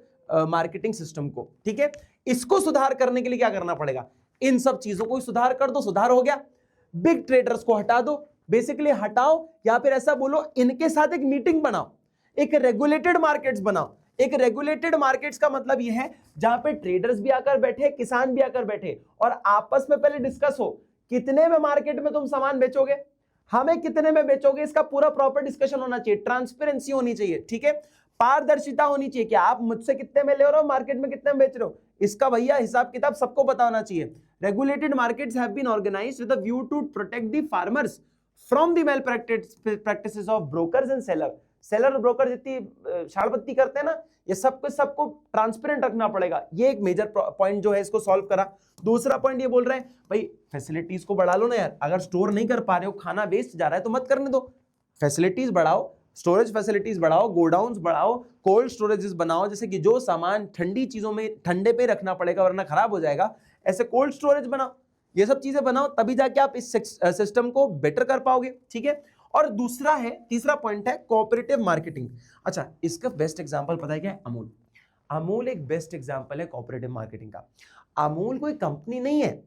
मार्केटिंग सिस्टम को, ठीक है। इसको सुधार करने के लिए क्या करना पड़ेगा, इन सब चीजों को सुधार कर दो, सुधार हो गया। बिग ट्रेडर्स को हटा दो, बेसिकली हटाओ, या फिर ऐसा बोलो इनके साथ एक मीटिंग बनाओ, एक रेगुलेटेड मार्केट्स बनाओ। एक रेगुलेटेड मार्केट्स का मतलब यह है जहां पे ट्रेडर्स भी आकर बैठे, किसान भी आकर बैठे, और आपस में पहले डिस्कस हो कितने में मार्केट में तुम सामान बेचोगे, हमें कितने में बेचोगे, इसका पूरा प्रॉपर डिस्कशन होना चाहिए, ट्रांसपेरेंसी होनी चाहिए, ठीक है, पारदर्शिता होनी चाहिए कि आप मुझसे कितने में ले रहे हो, मार्केट में कितने में बेच रहे हो, इसका भैया हिसाब किताब सबको पता होना चाहिए। Regulated markets have been organized with a view to protect the farmers from the malpractices of brokers and seller. Seller और ब्रोकर जितनी शाड़पत्ती करते हैं ना, ये सबको ट्रांसपेरेंट रखना पड़ेगा। ये एक मेजर पॉइंट जो है इसको सॉल्व करा। दूसरा पॉइंट ये बोल रहे हैं भाई फैसिलिटीज को बढ़ा लो ना यार, अगर स्टोर नहीं कर पा रहे हो, खाना वेस्ट जा रहा है तो मत करने दो, फैसिलिटीज बढ़ाओ, स्टोरेज फैसिलिटीज बढ़ाओ, गोडाउन्स बढ़ाओ, कोल्ड स्टोरेजेस बनाओ, जैसे कि जो सामान ठंडी चीजों में ठंडे पे रखना पड़ेगा वरना खराब हो जाएगा, ऐसे कोल्ड स्टोरेज बनाओ, ये सब चीजें बनाओ, तभी जाके आप इस सिस्टम को बेटर कर पाओगे, ठीक है। और दूसरा है, तीसरा पॉइंट है कोऑपरेटिव मार्केटिंग। अच्छा, इसका बेस्ट एग्जांपल पता है क्या है, अमूल। अमूल एक बेस्ट एग्जांपल है कोऑपरेटिव मार्केटिंग का। अमूल कोई कंपनी नहीं है,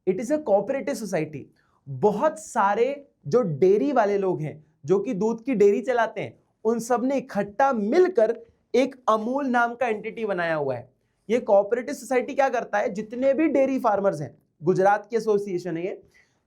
it is a cooperative society. बहुत सारे जो डेयरी वाले लोग हैं, जो कि दूध की डेयरी चलाते हैं, उन सब ने इकट्ठा मिलकर एक अमूल नाम का एंटिटी बनाया हुआ है। ये कोऑपरेटिव सोसाइटी क्या करता है, जितने भी डेयरी फार्मर्स हैं, गुजरात की एसोसिएशन है ये,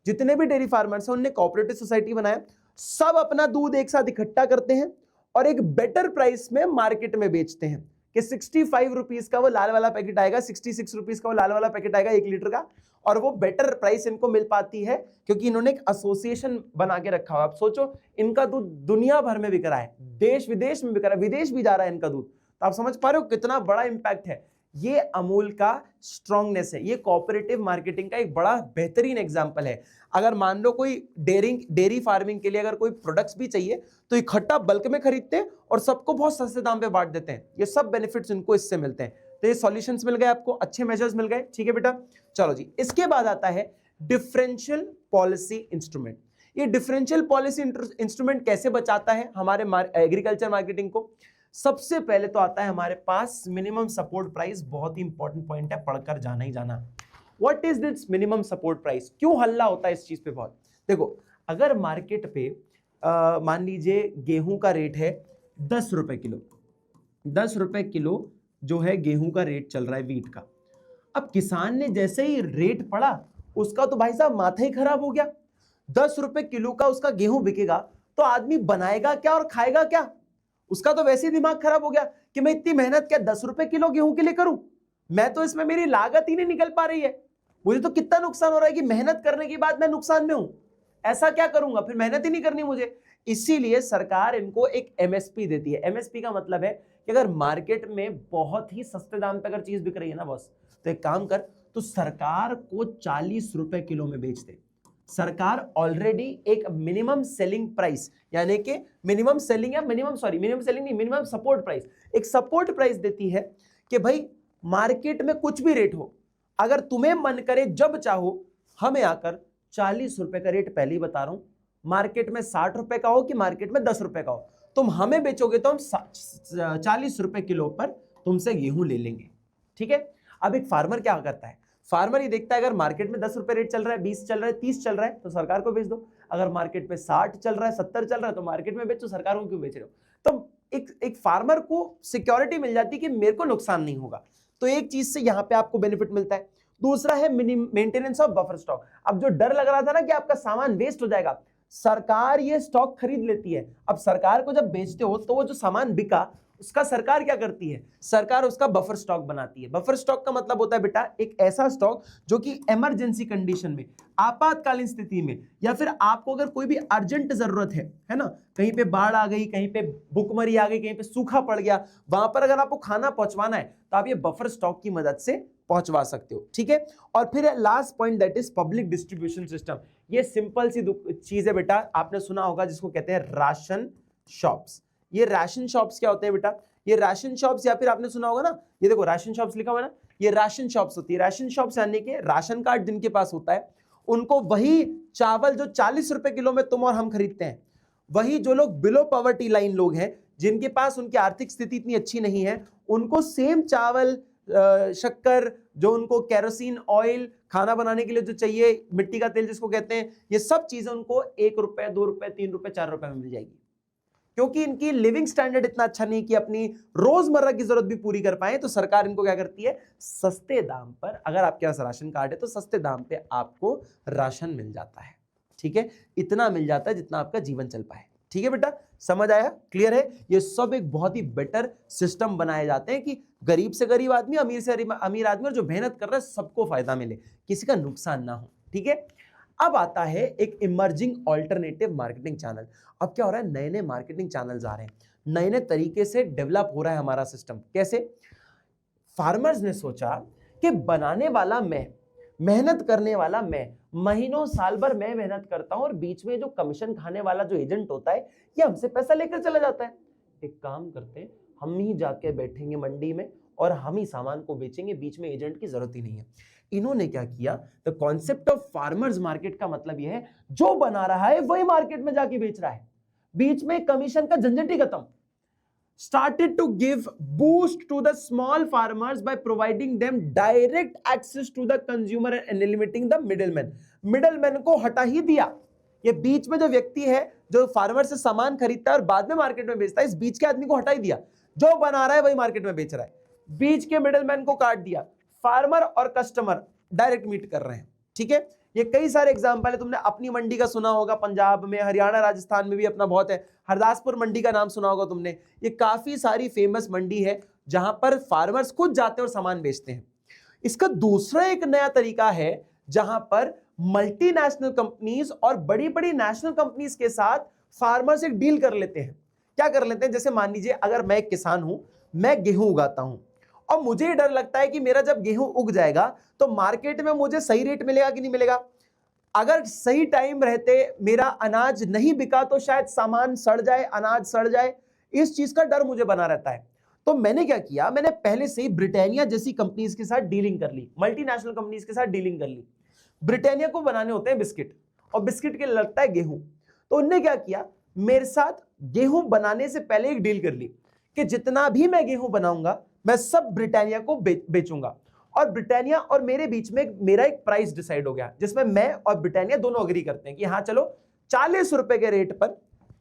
जितने भी डेयरी फार्मर्स हैं उन्होंने कोऑपरेटिव सोसाइटी बनाया, सब अपना दूध एक साथ इकट्ठा करते हैं और एक बेटर प्राइस में मार्केट में बेचते हैं कि 65 रुपीज का वो लाल वाला पैकेट आएगा, 66 रुपीज का वो लाल वाला पैकेट आएगा 1 लीटर का, और वो बेटर प्राइस इनको मिल पाती है क्योंकि इन्होंने एक एसोसिएशन बना के रखा हुआ। आप सोचो, इनका दूध दुनिया भर में बिक रहा है, देश विदेश में बिक रहा है, विदेश भी जा रहा है इनका दूध। तो आप समझ पा रहे हो कितना बड़ा इंपैक्ट है। ये अमूल का स्ट्रांगनेस है, ये कोऑपरेटिव मार्केटिंग का एक बड़ा बेहतरीन एग्जांपल है। अगर मान लो कोई डेयरी फार्मिंग के लिए अगर कोई प्रोडक्ट्स भी चाहिए तो इकट्ठा बल्क में खरीदते हैं और सबको बहुत सस्ते दाम पे बांट देते हैं। ये सब बेनिफिट्स इनको इससे मिलते हैं। तो ये सॉल्यूशंस मिल गए आपको, अच्छे मेजर्स मिल गए, ठीक है बेटा। चलो जी, इसके बाद आता है डिफरेंशियल पॉलिसी इंस्ट्रूमेंट। ये डिफरेंशियल पॉलिसी इंस्ट्रूमेंट कैसे बचाता है हमारे एग्रीकल्चर मार्केटिंग को? सबसे पहले तो आता है हमारे पास मिनिमम सपोर्ट प्राइस। बहुत ही इंपॉर्टेंट पॉइंट है, पढ़कर जाना ही जाना। What is this minimum support price? क्यों हल्ला होता है इस चीज पे बहुत? देखो, अगर मार्केट पे मान लीजिए गेहूं का रेट है 10 रुपए किलो, 10 रुपए किलो जो है गेहूं का रेट चल रहा है वीट का। अब किसान ने जैसे ही रेट पढ़ा, उसका तो भाई साहब माथा ही खराब हो गया। 10 रुपए किलो का उसका गेहूं बिकेगा तो आदमी बनाएगा क्या और खाएगा क्या? उसका तो वैसे ही दिमाग खराब हो गया कि मैं इतनी मेहनत क्या 10 रुपए किलो गेहूं के लिए करूं, मैं तो इसमें मेरी लागत ही नहीं निकल पा रही है, मुझे तो कितना नुकसान हो रहा है कि मेहनत करने के बाद मैं नुकसान में हूं, ऐसा क्या करूंगा, फिर मेहनत ही नहीं करनी मुझे। इसीलिए सरकार इनको एक एमएसपी देती है। एमएसपी का मतलब है कि अगर मार्केट में बहुत ही सस्ते दाम पे अगर चीज बिक रही है ना बॉस, तो एक काम कर, तो सरकार को 40 रुपए किलो में बेच दे। सरकार ऑलरेडी एक मिनिमम सेलिंग प्राइस, यानी कि मिनिमम सेलिंग या मिनिमम सेलिंग नहीं, मिनिमम सपोर्ट प्राइस, एक सपोर्ट प्राइस देती है कि भाई मार्केट में कुछ भी रेट हो, अगर तुम्हें मन करे जब चाहो हमें आकर 40 रुपए का रेट पहले ही बता रहा हूं, मार्केट में 60 रुपए का हो कि मार्केट में 10 रुपए का हो, तुम हमें बेचोगे तो हम 40 रुपए किलो पर तुमसे गेहूं ले लेंगे। ठीक है। अब एक फार्मर क्या करता है, फार्मर ये देखता है अगर मार्केट में 10 रुपए रेट चल रहा है, 20 चल रहा है, 30 चल रहा है तो सरकार को बेच दो, अगर मार्केट पे 60 चल रहा है, 70 चल रहा है तो मार्केट में बेचो, सरकार को क्यों बेच रहे हो। तो एक फार्मर को सिक्योरिटी मिल जाती है कि मेरे को नुकसान नहीं होगा, तो एक चीज से यहां पे आपको बेनिफिट मिलता है। दूसरा है मेंटेनेंस ऑफ बफर स्टॉक। अब जो डर लग रहा था ना कि आपका सामान वेस्ट हो जाएगा, सरकार ये स्टॉक खरीद लेती है। अब सरकार को जब बेचते हो तो वो जो सामान बिका उसका सरकार क्या करती है, सरकार उसका बफर स्टॉक बनाती है। बफर स्टॉक का मतलब होता है बेटा एक ऐसा स्टॉक जो कि इमरजेंसी कंडीशन में, आपातकालीन स्थिति में, या फिर आपको अगर कोई भी अर्जेंट जरूरत है ना, कहीं पे बाढ़ आ गई, कहीं पे भूखमरी आ गई, कहीं पे सूखा पड़ गया, वहां पर अगर आपको खाना पहुंचवाना है तो आप ये बफर स्टॉक की मदद से पहुंचवा सकते हो। ठीक है। और फिर last point that is public distribution system. ये सिंपल सी चीज है बेटा, आपने सुना होगा जिसको कहते हैं राशन शॉप्स। ये राशन शॉप्स क्या होते हैं बेटा, ये राशन शॉप्स, या फिर आपने सुना होगा ना, ये देखो राशन शॉप्स लिखा हुआ है ना, ये राशन शॉप्स होती है। राशन शॉप्स यानी कि राशन कार्ड जिनके पास होता है उनको वही चावल जो 40 रुपए किलो में तुम और हम खरीदते हैं, वही जो लोग बिलो पॉवर्टी लाइन लोग हैं, जिनके पास उनकी आर्थिक स्थिति इतनी अच्छी नहीं है, उनको सेम चावल, शक्कर, जो उनको केरोसिन ऑयल खाना बनाने के लिए जो चाहिए, मिट्टी का तेल जिसको कहते हैं, ये सब चीजें उनको 1 रुपए, 2 रुपए, 3 रुपए, 4 रुपए में मिल जाएगी, क्योंकि इनकी लिविंग स्टैंडर्ड इतना अच्छा नहीं कि अपनी रोजमर्रा की जरूरत भी पूरी कर पाए। तो सरकार इनको क्या करती है, सस्ते दाम पर, अगर आपके पास राशन कार्ड है तो सस्ते दाम पे आपको राशन मिल जाता है। ठीक है, इतना मिल जाता है जितना आपका जीवन चल पाए। ठीक है बेटा, समझ आया, क्लियर है। ये सब एक बहुत ही बेटर सिस्टम बनाए जाते हैं कि गरीब से गरीब आदमी, अमीर से अमीर आदमी, और जो मेहनत कर रहा है सबको फायदा मिले, किसी का नुकसान ना हो। ठीक है। अब आता है एक इमर्जिंग ऑल्टरनेटिव मार्केटिंग चैनल। अब क्या हो रहा है, नए नए मार्केटिंग चैनल्स आ रहे हैं, नए नए तरीके से डेवलप हो रहा है हमारा सिस्टम। कैसे, फार्मर्स ने सोचा कि बनाने वाला मैं, मेहनत करने वाला मैं, महीनों साल भर मैं मेहनत करता हूं और बीच में जो कमीशन खाने वाला जो एजेंट होता है ये हमसे पैसा लेकर चला जाता है। एक काम करते हैं, हम ही जाके बैठेंगे मंडी में और हम ही सामान को बेचेंगे, बीच में एजेंट की जरूरत ही नहीं है। इन्होंने क्या किया, the concept of farmers market का मतलब यह है जो बना रहा है वही मार्केट में जाके बेच रहा है, बीच में कमीशन का झंझट ही खत्म। Started to give boost to the small farmers by providing them direct access to the consumer and eliminating the middleman. Middleman को हटा ही दिया। ये बीच में जो व्यक्ति है जो फार्मर से सामान खरीदता है और बाद में मार्केट में बेचता है, इस बीच के आदमी को हटा ही दिया। जो बना रहा है वही मार्केट में बेच रहा है, बीच के मिडलमैन को काट दिया, फार्मर और कस्टमर डायरेक्ट मीट कर रहे हैं। ठीक है, ये कई सारे एग्जांपल है, तुमने अपनी मंडी का सुना होगा, पंजाब में, हरियाणा, राजस्थान में भी अपना बहुत है, हरदासपुर मंडी का नाम सुना होगा तुमने। ये काफी सारी फेमस मंडी है जहां पर फार्मर्स खुद जाते हैं और सामान बेचते हैं। इसका दूसरा एक नया तरीका है जहां पर मल्टीनेशनल कंपनीज और बड़ी बड़ी नेशनल कंपनीज के साथ फार्मर्स एक डील कर लेते हैं। क्या कर लेते हैं, जैसे मान लीजिए अगर मैं एक किसान हूं, मैं गेहूं उगाता हूं और मुझे डर लगता है कि मेरा जब गेहूं उग जाएगा तो मार्केट में मुझे सही रेट मिलेगा कि नहीं मिलेगा। अगर सही टाइम रहते मेरा अनाज नहीं बिका तो शायद सामान सड़ जाए, अनाज सड़ जाए, इस चीज का डर मुझे बना रहता है। तो मैंने क्या किया, मैंने पहले से ही ब्रिटानिया जैसी कंपनीज के साथ डीलिंग कर ली, मल्टीनेशनल कंपनीज के साथ डीलिंग कर ली। ब्रिटानिया को बनाने होते हैं बिस्किट और बिस्किट के लगता है गेहूं, तो उनने क्या किया, मेरे साथ गेहूं बनाने से पहले एक डील कर ली कि जितना भी मैं गेहूं बनाऊंगा मैं सब ब्रिटानिया को बेचूंगा। और ब्रिटानिया और मेरे बीच में मेरा एक प्राइस डिसाइड हो गया जिसमें मैं और ब्रिटानिया दोनों अग्री करते हैं कि हाँ चलो 40 रुपए के रेट पर,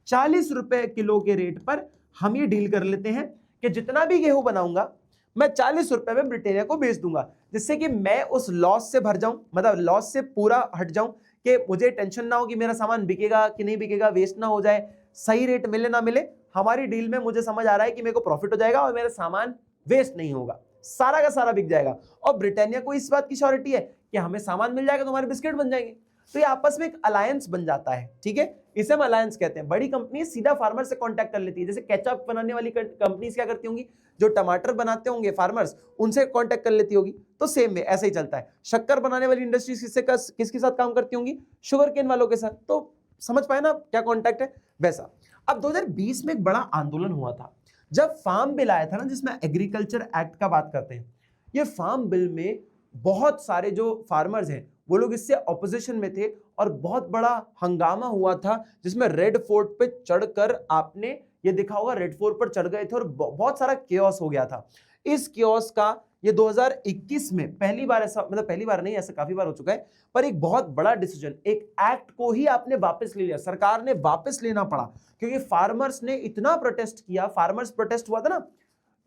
40 रुपए किलो के रेट पर हम ये डील कर लेते हैं कि जितना भी गेहूं बनाऊंगा मैं 40 रुपए में ब्रिटानिया को बेच दूंगा, जिससे कि मैं उस लॉस से भर जाऊं, मतलब लॉस से पूरा हट जाऊं कि मुझे टेंशन ना हो कि मेरा सामान बिकेगा कि नहीं बिकेगा, वेस्ट ना हो जाए, सही रेट मिले ना मिले। हमारी डील में मुझे समझ आ रहा है कि मेरे को प्रॉफिट हो जाएगा और मेरा सामान वेस्ट नहीं होगा, सारा का सारा बिक जाएगा। और ब्रिटानिया को इस बात की श्योरिटी है कि हमें सामान मिल जाएगा तो हमारे बिस्किट बन जाएंगे। तो ये आपस में एक अलायंस बन जाता है, ठीक है, इसे हम अलायंस कहते हैं। बड़ी कंपनी सीधा फार्मर से कांटेक्ट कर लेती है, जैसे केचप बनाने वाली कंपनीज क्या करती होंगी, जो टमाटर बनाते होंगे फार्मर्स, उनसे कांटेक्ट कर लेती होगी। तो सेम वे ऐसे ही चलता है। शक्कर बनाने वाली इंडस्ट्रीज किसके साथ काम करती होंगी, शुगर केन वालों के साथ। तो समझ पाए ना क्या कॉन्टैक्ट है। वैसा अब 2020 में एक बड़ा आंदोलन हुआ था जब फार्म बिल आया था ना, जिसमें एग्रीकल्चर एक्ट का बात करते हैं। ये फार्म बिल में बहुत सारे जो फार्मर्स हैं वो लोग इससे ऑपोजिशन में थे और बहुत बड़ा हंगामा हुआ था, जिसमें रेड फोर्ट पे चढ़कर, आपने ये देखा होगा, रेड फोर्ट पर चढ़ गए थे और बहुत सारा केओस हो गया था। इस केओस का ये 2021 में पहली बार ऐसा, मतलब पहली बार नहीं, ऐसा काफी बार हो चुका है, पर एक बहुत बड़ा डिसीजन, एक एक्ट को ही आपने वापस ले लिया, सरकार ने वापस लेना पड़ा, क्योंकि फार्मर्स ने इतना प्रोटेस्ट किया, फार्मर्स प्रोटेस्ट हुआ था ना,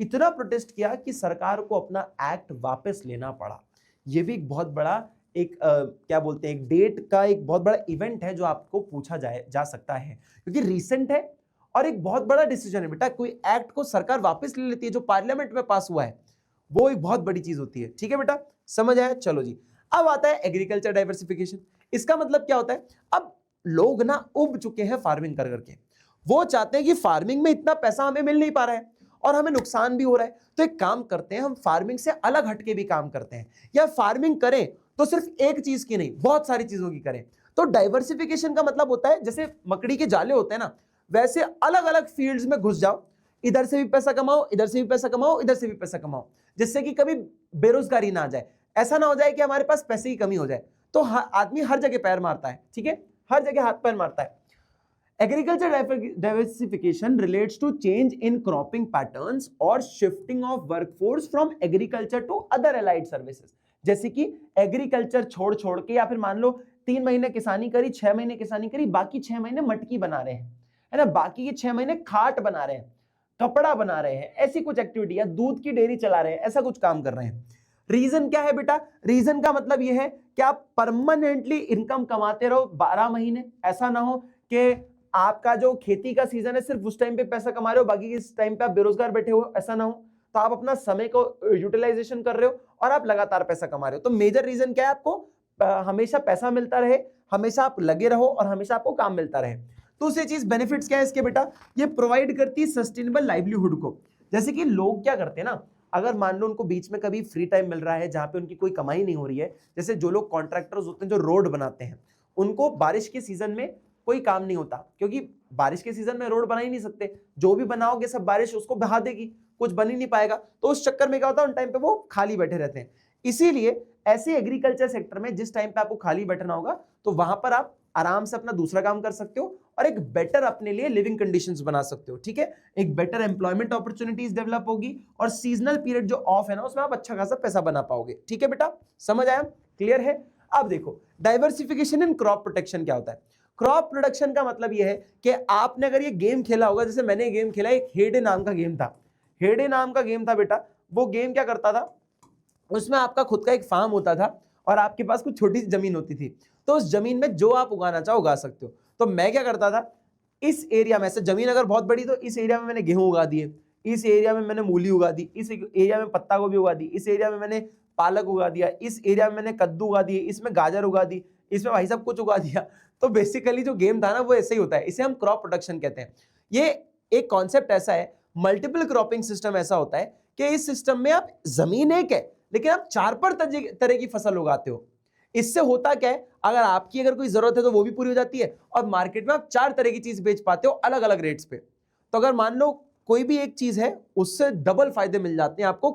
इतना प्रोटेस्ट किया कि सरकार को अपना एक्ट वापस लेना पड़ा। यह भी एक बहुत बड़ा एक क्या बोलते हैं, एक डेट का एक बहुत बड़ा इवेंट है जो आपको पूछा जा सकता है, क्योंकि रीसेंट है और एक बहुत बड़ा डिसीजन है बेटा। कोई एक्ट को सरकार वापस ले लेती है जो पार्लियामेंट में पास हुआ है, वो एक बहुत बड़ी चीज होती है। ठीक है बेटा, समझ आया। चलो जी, अब आता है एग्रीकल्चर डाइवर्सिफिकेशन। इसका मतलब क्या होता है, अब लोग ना उब चुके हैं फार्मिंग कर करके, वो चाहते हैं कि फार्मिंग में इतना पैसा हमें मिल नहीं पा रहा है और हमें नुकसान भी हो रहा है, तो एक काम करते हैं, हम फार्मिंग से अलग हटके भी काम करते हैं, या फार्मिंग करें तो सिर्फ एक चीज की नहीं, बहुत सारी चीजों की करें। तो डाइवर्सिफिकेशन का मतलब होता है, जैसे मकड़ी के जाले होते हैं ना, वैसे अलग अलग फील्ड्स में घुस जाओ, इधर से भी पैसा कमाओ, इधर से भी पैसा कमाओ, इधर से भी पैसा कमाओ, जिससे कि कभी बेरोजगारी ना आ जाए, ऐसा ना हो जाए कि हमारे पास पैसे की कमी हो जाए। तो आदमी हर जगह पैर मारता है, ठीक है, हर जगह हाथ पैर मारता है। Agriculture diversification relates to change in cropping patterns और shifting of workforce from agriculture to other allied services। जैसे कि एग्रीकल्चर छोड़ के, या फिर मान लो 3 महीने किसानी करी, 6 महीने किसानी करी, बाकी 6 महीने मटकी बना रहे हैं, है ना, बाकी के 6 महीने खाट बना रहे हैं, कपड़ा बना रहे हैं, ऐसी कुछ एक्टिविटी, या दूध की डेयरी चला रहे हैं, ऐसा कुछ काम कर रहे हैं। रीजन क्या है बेटा, रीजन का मतलब यह है कि आप परमानेंटली इनकम कमाते रहो 12 महीने, ऐसा ना हो कि आपका जो खेती का सीजन है सिर्फ उस टाइम पे पैसा कमा रहे हो, बाकी इस टाइम पे आप बेरोजगार बैठे हो, ऐसा ना हो। तो आप अपना समय को यूटिलाइजेशन कर रहे हो और आप लगातार पैसा कमा रहे हो। तो मेजर रीजन क्या है, आपको हमेशा पैसा मिलता रहे, हमेशा आप लगे रहो और हमेशा आपको काम मिलता रहे। दूसरी चीज बेनिफिट्स क्या है इसके बेटा, ये प्रोवाइड करती है सस्टेनेबल लाइवलीहुड को। जैसे कि लोग क्या करते हैं ना, अगर मान लो उनको बीच में कभी फ्री टाइम मिल रहा है जहां पे उनकी कोई कमाई नहीं हो रही है, जैसे जो लोग कॉन्ट्रैक्टर्स होते हैं जो रोड बनाते हैं, उनको बारिश के सीजन में कोई काम नहीं होता, क्योंकि बारिश के सीजन में रोड बना ही नहीं सकते, जो भी बनाओगे सब बारिश उसको बहा देगी, कुछ बन ही नहीं पाएगा। तो उस चक्कर में क्या होता है, उन टाइम पे वो खाली बैठे रहते हैं। इसीलिए ऐसे एग्रीकल्चर सेक्टर में जिस टाइम पे आपको खाली बैठना होगा, तो वहां पर आप आराम से अपना दूसरा काम कर सकते हो और एक बेटर अपने लिए लिविंग कंडीशंस बना सकते हो। ठीक है, एक बेटर एम्प्लॉयमेंट अपॉर्चुनिटीज डेवलप होगी और सीजनल पीरियड जो ऑफ है ना, उसमें आप अच्छा खासा पैसा बना पाओगे। ठीक है बेटा, समझ आया, क्लियर है। अब देखो डाइवर्सिफिकेशन इन क्रॉप प्रोटेक्शन क्या होता है। क्रॉप प्रोडक्शन का मतलब यह है कि आपने अगर ये गेम खेला होगा, जैसे मैंने गेम खेला, एक हेडे नाम का गेम था, हेडे नाम का गेम था बेटा। वो गेम क्या करता था, उसमें आपका खुद का एक फार्म होता था और आपके पास कुछ छोटी सी जमीन होती थी, तो उस जमीन में जो आप उगाना चाहो उगा सकते हो। तो मैं क्या करता था, इस एरिया में से जमीन अगर बहुत बड़ी, तो इस एरिया में मैंने गेहूं उगा दिए, इस एरिया में मैंने मूली उगा दी, इस एरिया में पत्ता गोभी उगा दी, इस एरिया में मैंने पालक उगा दिया, इस एरिया में मैंने कद्दू उगा दिए, इसमें गाजर उगा दी, इसमें भाई साहब कुछ उगा दिया। तो बेसिकली जो गेम था ना वो ऐसे ही होता है, इसे हम क्रॉप प्रोडक्शन कहते हैं। ये एक कॉन्सेप्ट ऐसा है, मल्टीपल क्रॉपिंग सिस्टम ऐसा होता है कि इस सिस्टम में आप जमीन एक है लेकिन आप 4 तरह की फसल उगाते हो। इससे होता क्या है, अगर आपकी अगर कोई जरूरत है तो वो भी पूरी हो जाती है और मार्केट में आप 4 तरह की चीज बेच पाते हो अलग अलग रेट्स पे। तो अगर मान लो कोई भी एक चीज है, उससे डबल फायदे मिल जाते हैं आपको,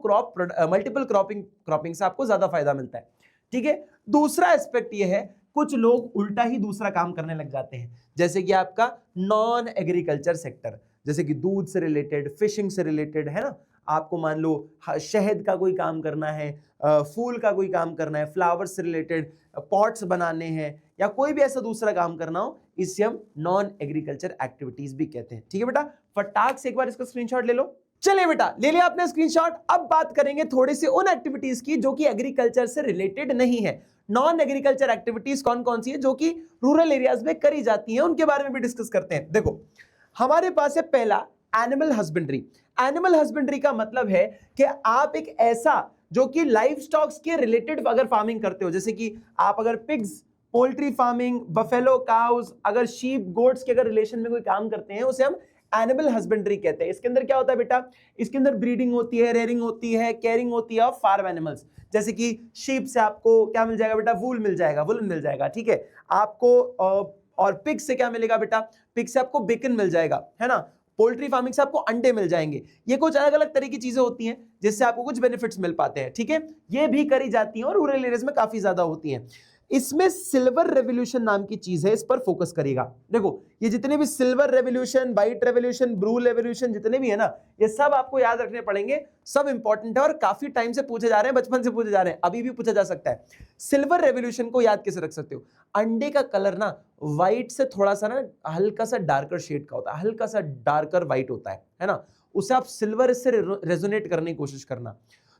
मल्टीपल क्रॉपिंग से आपको ज्यादा फायदा मिलता है। ठीक है, दूसरा एस्पेक्ट ये है, कुछ लोग उल्टा ही दूसरा काम करने लग जाते हैं, जैसे कि आपका नॉन एग्रीकल्चर सेक्टर, जैसे कि दूध से रिलेटेड, फिशिंग से रिलेटेड, है ना, आपको मान लो शहद का कोई काम करना है, फूल का कोई काम करना है, फ्लावर्स से रिलेटेड पॉट्स बनाने हैं, या कोई भी ऐसा दूसरा काम करना हो, इससे हम नॉन एग्रीकल्चर एक्टिविटीज भी कहते हैं। ठीक है बेटा, फटाक से एक बार इसका स्क्रीनशॉट ले लो। चलिए बेटा, ले लिया आपने स्क्रीनशॉट। अब बात करेंगे थोड़ी सी उन एक्टिविटीज की जो कि एग्रीकल्चर से रिलेटेड नहीं है। नॉन एग्रीकल्चर एक्टिविटीज कौन कौन सी है जो कि रूरल एरियाज में करी जाती हैं, उनके बारे में भी डिस्कस करते हैं। देखो, हमारे पास है पहला एनिमल हस्बेंड्री। एनिमल हस्बेंड्री का मतलब है कि आप एक ऐसा जो कि लाइव स्टॉक्स के रिलेटेड अगर फार्मिंग करते हो, जैसे कि आप अगर pigs poultry farming, buffalo cows, अगर शीप गोट्स के अगर रिलेशन में कोई काम करते हैं उसे हम एनिमल हस्बेंड्री कहते हैं। इसके अंदर क्या होता है बेटा, इसके अंदर ब्रीडिंग होती है, रेयरिंग होती है, केयरिंग होती है ऑफ फार्म एनिमल्स। जैसे कि शीप से आपको क्या मिल जाएगा बेटा, वूल मिल जाएगा, वुलन मिल जाएगा, ठीक है आपको। और पिग से क्या मिलेगा बेटा, पिग से आपको बेकन मिल जाएगा, है ना। पोल्ट्री फार्मिंग से आपको अंडे मिल जाएंगे। ये कुछ अलग अलग तरह की चीजें होती हैं जिससे आपको कुछ बेनिफिट्स मिल पाते हैं, ठीक है। ये भी करी जाती हैं और रूरल एरियाज में काफी ज्यादा होती हैं। इसमें सिल्वर रेवोल्यूशन नाम की चीज है, इस पर फोकस करेगा। देखो ये जितने भी silver revolution, white revolution, blue revolution जितने भी है ना, ये सब आपको याद रखने पड़ेंगे, सब इंपॉर्टेंट है और काफी टाइम से पूछे जा रहे हैं, बचपन से पूछे जा रहे हैं, अभी भी पूछा जा सकता है। सिल्वर रेवोल्यूशन को याद कैसे रख सकते हो, अंडे का कलर ना व्हाइट से थोड़ा सा ना हल्का सा डार्कर शेड का होता है, हल्का सा डार्कर व्हाइट होता है ना, उसे आप सिल्वर से रेजोनेट करने की कोशिश करना।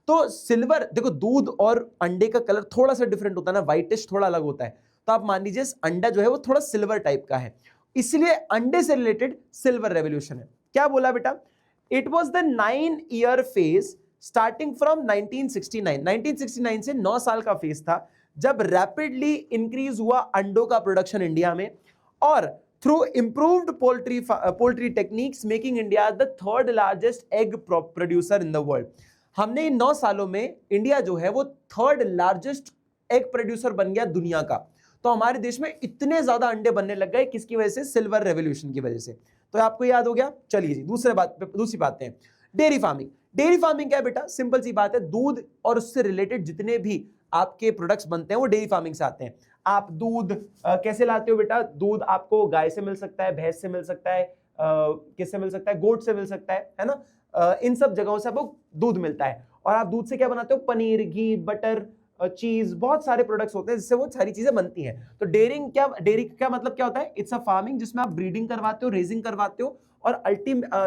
तो सिल्वर, देखो दूध और अंडे का कलर थोड़ा सा डिफरेंट होता है ना, व्हाइटिश थोड़ा अलग होता है, तो आप मान लीजिए अंडा जो है वो थोड़ा सिल्वर टाइप का है, इसलिए अंडे से रिलेटेड सिल्वर रेवोल्यूशन है। क्या बोला बेटा, it was the 9-year phase starting from 1969 से 9 साल का फेज था जब रैपिडली इंक्रीज हुआ अंडों का प्रोडक्शन इंडिया में, और through improved poultry techniques making India the third largest egg producer in the world. हमने इन 9 सालों में इंडिया जो है वो थर्ड लार्जेस्ट एग प्रोड्यूसर बन गया दुनिया का। तो हमारे देश में इतने ज्यादा अंडे बनने लग गए, किसकी वजह से, सिल्वर रेवोल्यूशन की वजह से। तो आपको याद हो गया। चलिए जी दूसरी बात है, डेयरी फार्मिंग। डेयरी फार्मिंग क्या है बेटा, सिंपल सी बात है, दूध और उससे रिलेटेड जितने भी आपके प्रोडक्ट्स बनते हैं वो डेयरी फार्मिंग से आते हैं। आप दूध कैसे लाते हो बेटा, दूध आपको गाय से मिल सकता है, भैंस से मिल सकता है, किससे मिल सकता है, गोट से मिल सकता है ना। इन सब जगहों से आपको दूध मिलता है, और आप दूध से क्या बनाते हो, पनीर, घी, बटर, चीज, बहुत सारे प्रोडक्ट्स होते हैं जिससे वो सारी चीजें बनती हैं। तो डेयरी का मतलब क्या होता है, इट्स अ फार्मिंग जिसमें आप ब्रीडिंग करवाते हो, रेजिंग करवाते हो और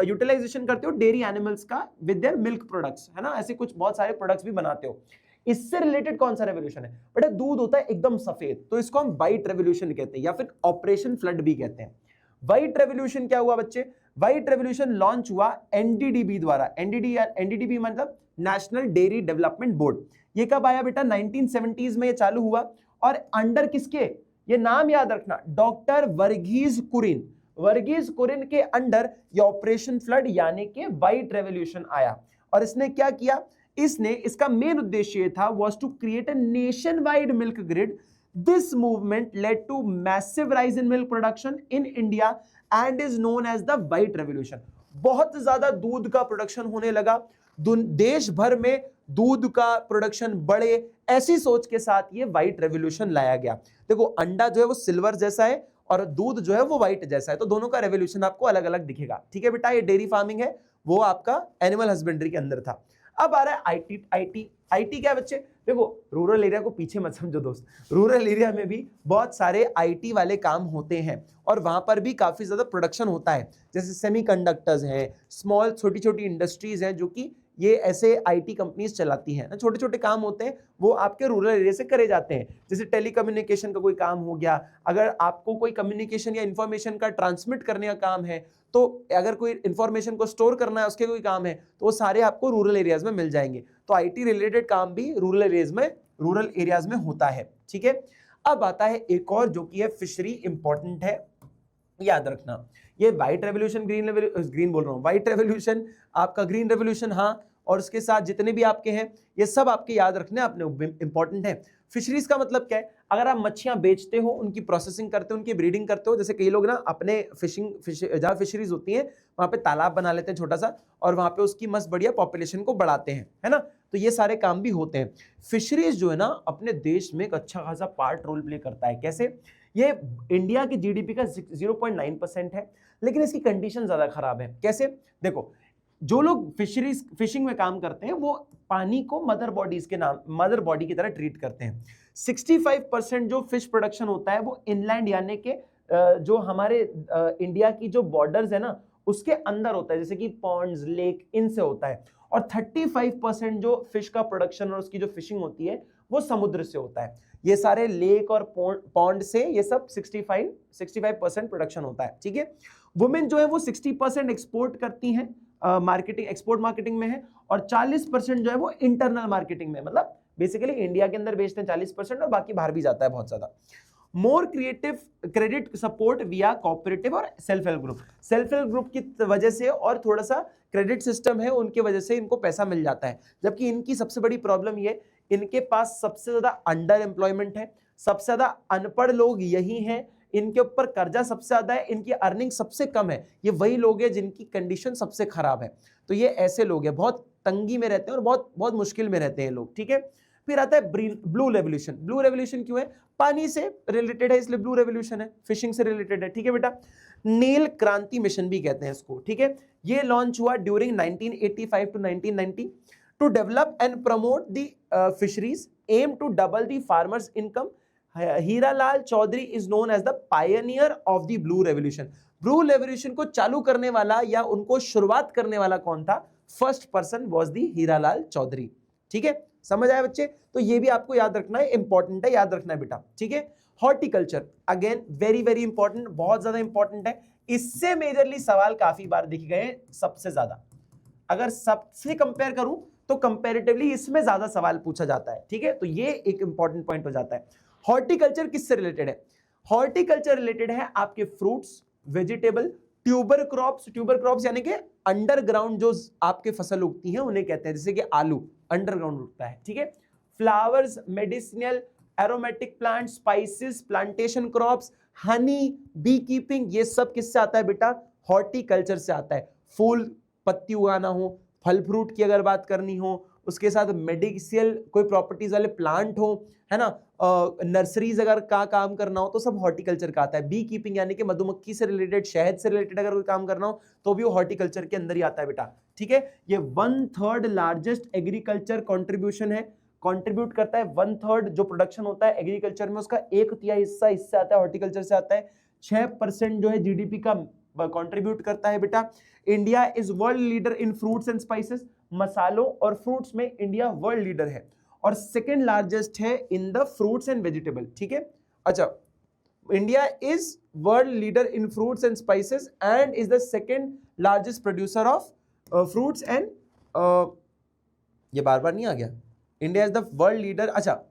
यूटिलाइजेशन करते हो डेयरी एनिमल्स का विद देयर मिल्क प्रोडक्ट्स, है ना। ऐसे कुछ बहुत सारे प्रोडक्ट्स भी बनाते हो। इससे रिलेटेड कौन सा रेवोल्यूशन है बेटा, दूध होता है एकदम सफेद, तो इसको हम व्हाइट रेवोल्यूशन कहते हैं या फिर ऑपरेशन फ्लड भी कहते हैं। व्हाइट रेवोल्यूशन क्या हुआ बच्चे, व्हाइट रेवोल्यूशन लॉन्च हुआ एनडीडीबी द्वारा। एनडीडीबी मतलब नेशनल डेयरी डेवलपमेंट बोर्ड। ये कब आया बेटा, 1970s में ये चालू हुआ, और अंडर किसके, ये नाम याद रखना, डॉक्टर वर्गीज कुरिन के अंडर ये ऑपरेशन फ्लड यानी कि व्हाइट रेवोल्यूशन आया। और इसने क्या किया, इसका मेन उद्देश्य था was to create a nationwide milk grid. This movement led to massive rise in milk production in India and is known as the White Revolution. बहुत ज्यादा दूध का प्रोडक्शन होने लगा, देश भर में दूध का प्रोडक्शन बढ़े, ऐसी सोच के साथ ये व्हाइट रेवोल्यूशन लाया गया। देखो अंडा जो है वो सिल्वर जैसा है और दूध जो है वो व्हाइट जैसा है, तो दोनों का रेवोल्यूशन आपको अलग अलग दिखेगा, ठीक है बेटा। ये डेयरी फार्मिंग है, वो आपका एनिमल हस्बेंड्री के अंदर था। अब आ रहा है आईटी क्या बच्चे, देखो रूरल एरिया को पीछे मत समझो दोस्त, रूरल एरिया में भी बहुत सारे आईटी वाले काम होते हैं और वहां पर भी काफी ज्यादा प्रोडक्शन होता है। जैसे सेमीकंडक्टर्स हैं, स्मॉल छोटी छोटी इंडस्ट्रीज हैं जो कि ये ऐसे आईटी कंपनीज चलाती हैं ना, छोटे छोटे काम होते हैं वो आपके रूरल एरिया से करे जाते हैं। जैसे टेलीकम्युनिकेशन का कोई काम हो गया, अगर आपको कोई कम्युनिकेशन या इंफॉर्मेशन का ट्रांसमिट करने का काम है, तो अगर कोई इंफॉर्मेशन को स्टोर करना है उसके कोई काम है, तो वो सारे आपको रूरल एरियाज में मिल जाएंगे। तो आईटी रिलेटेड काम भी रूरल एरियाज में होता है, ठीक है। अब आता है एक और जो कि है फिशरी, इंपॉर्टेंट है, याद रखना। ये व्हाइट रेवोल्यूशन, ग्रीन बोल रहा हूँ, व्हाइट रेवोल्यूशन आपका, ग्रीन रेवोल्यूशन, हाँ, और उसके साथ जितने भी आपके हैं ये सब आपके याद रखने अपने इंपॉर्टेंट है। फिशरीज का मतलब क्या है, अगर आप मच्छियां बेचते हो, उनकी प्रोसेसिंग करते हो, उनकी ब्रीडिंग करते हो, जैसे कई लोग ना अपने जहाँ फिशरीज होती हैं वहां पे तालाब बना लेते हैं छोटा सा, और वहां पे उसकी मस्त बढ़िया पॉपुलेशन को बढ़ाते हैं, है ना। तो ये सारे काम भी होते हैं। फिशरीज जो है ना अपने देश में एक अच्छा खासा पार्ट रोल प्ले करता है। कैसे, ये इंडिया की जीडीपी का 0.9% है, लेकिन इसकी कंडीशन ज्यादा खराब है। कैसे, देखो जो लोग फिशिंग में काम करते हैं वो पानी को मदर बॉडी की तरह ट्रीट करते हैं। 65% जो फिश प्रोडक्शन होता है वो इनलैंड यानी कि जो हमारे इंडिया की जो बॉर्डर्स है ना उसके अंदर होता है, जैसे कि पॉन्ड्स, लेक, इनसे होता है। और 35% जो फिश का प्रोडक्शन और उसकी जो फिशिंग होती है वो समुद्र से होता है। ये सारे लेक और पॉन्ड से ये सब 65% प्रोडक्शन होता है, ठीक है। वुमेन जो है वो 60% एक्सपोर्ट करती हैं, एक्सपोर्ट मार्केटिंग में है, और 40% जो है वो इंटरनल मार्केटिंग में, मतलब बेसिकली इंडिया के अंदर बेचते हैं 40% और बाकी बाहर भी जाता है बहुत ज्यादा। मोर क्रिएटिव क्रेडिट सपोर्ट विया कोऑपरेटिव और self help group. Self help group की वजह से और थोड़ा सा क्रेडिट सिस्टम है उनकी वजह से इनको पैसा मिल जाता है। जबकि इनकी सबसे बड़ी प्रॉब्लम ये, इनके पास सबसे ज्यादा अंडर एम्प्लॉयमेंट है, सबसे ज्यादा अनपढ़ लोग यही हैं, इनके ऊपर कर्जा सबसे ज्यादा है, इनकी अर्निंग सबसे कम है। ये वही लोग हैं जिनकी कंडीशन सबसे खराब है। तो ये ऐसे लोग हैं, बहुत तंगी में रहते हैं और बहुत बहुत मुश्किल में रहते हैं लोग, ठीक है। फिर आता है ब्लू रेवोल्यूशन। ब्लू रेवोल्यूशन क्यों है? पानी से रिलेटेड है इसलिए ब्लू रेवोल्यूशन है, फिशिंग से रिलेटेड है, ठीक है बेटा। नील क्रांति मिशन भी कहते हैं इसको, ठीक है। ये लॉन्च हुआ during 1985 to 1990 to develop and promote the fisheries, aim to double the farmers income. Hiralal Chaudhary is known as the pioneer of the blue revolution. Blue revolution को चालू करने वाला या उनको शुरुआत करने वाला कौन था? First person was the Hiralal Chaudhary, ठीक है। समझ आया बच्चे? तो ये भी आपको याद रखना है, इंपॉर्टेंट है, याद रखना है बेटा, ठीक है। Horticulture again very very important, बहुत ज्यादा इंपॉर्टेंट है। इससे मेजरली सवाल काफी बार दिखे गए सबसे ज्यादा। अगर सबसे कंपेयर करूं तो कंपैरेटिवली इसमें ज्यादा सवाल पूछा जाता है, ठीक है। तो ये एक इंपॉर्टेंट पॉइंट हो जाता है। हॉर्टिकल्चर किससे रिलेटेड है? हॉर्टिकल्चर रिलेटेड है आपके fruits, vegetable, tuber crops. Tuber crops यानी कि अंडरग्राउंड जो आपके फसल उगती हैं उन्हें कहते हैं, जैसे कि आलू अंडरग्राउंड उगता है, ठीक है। Flowers, medicinal, aromatic plant, spices, plantation crops, honey, bee keeping, ये सब किससे आता है बेटा? हॉर्टिकल्चर से आता है। फूल पत्ती उगाना हो, फल फ्रूट की अगर बात करनी हो, उसके साथ मेडिसिनल कोई प्रॉपर्टीज वाले प्लांट हो, है ना, नर्सरीज अगर का काम करना हो तो सब हॉर्टिकल्चर का आता है। बी कीपिंग यानी कि मधुमक्खी से रिलेटेड, शहद से रिलेटेड अगर कोई काम करना हो तो भी वो हॉर्टिकल्चर के अंदर ही आता है बेटा, ठीक है। ये 1/3 लार्जेस्ट एग्रीकल्चर कंट्रीब्यूशन है, कंट्रीब्यूट करता है 1/3 जो प्रोडक्शन होता है एग्रीकल्चर में, उसका 1/3 हिस्सा इससे आता है, हॉर्टिकल्चर से आता है। 6% जो है जीडीपी का कंट्रीब्यूट करता है बेटा। India is world leader in fruits and spices. मसालों और फ्रूट्स में इंडिया वर्ल्ड लीडर है और सेकंड लार्जेस्ट है in the fruits and vegetable, ठीक है। अच्छा, India is world leader in fruits and spices and is the second largest producer of fruits and, ये बार बार नहीं आ गया, India is the world leader. अच्छा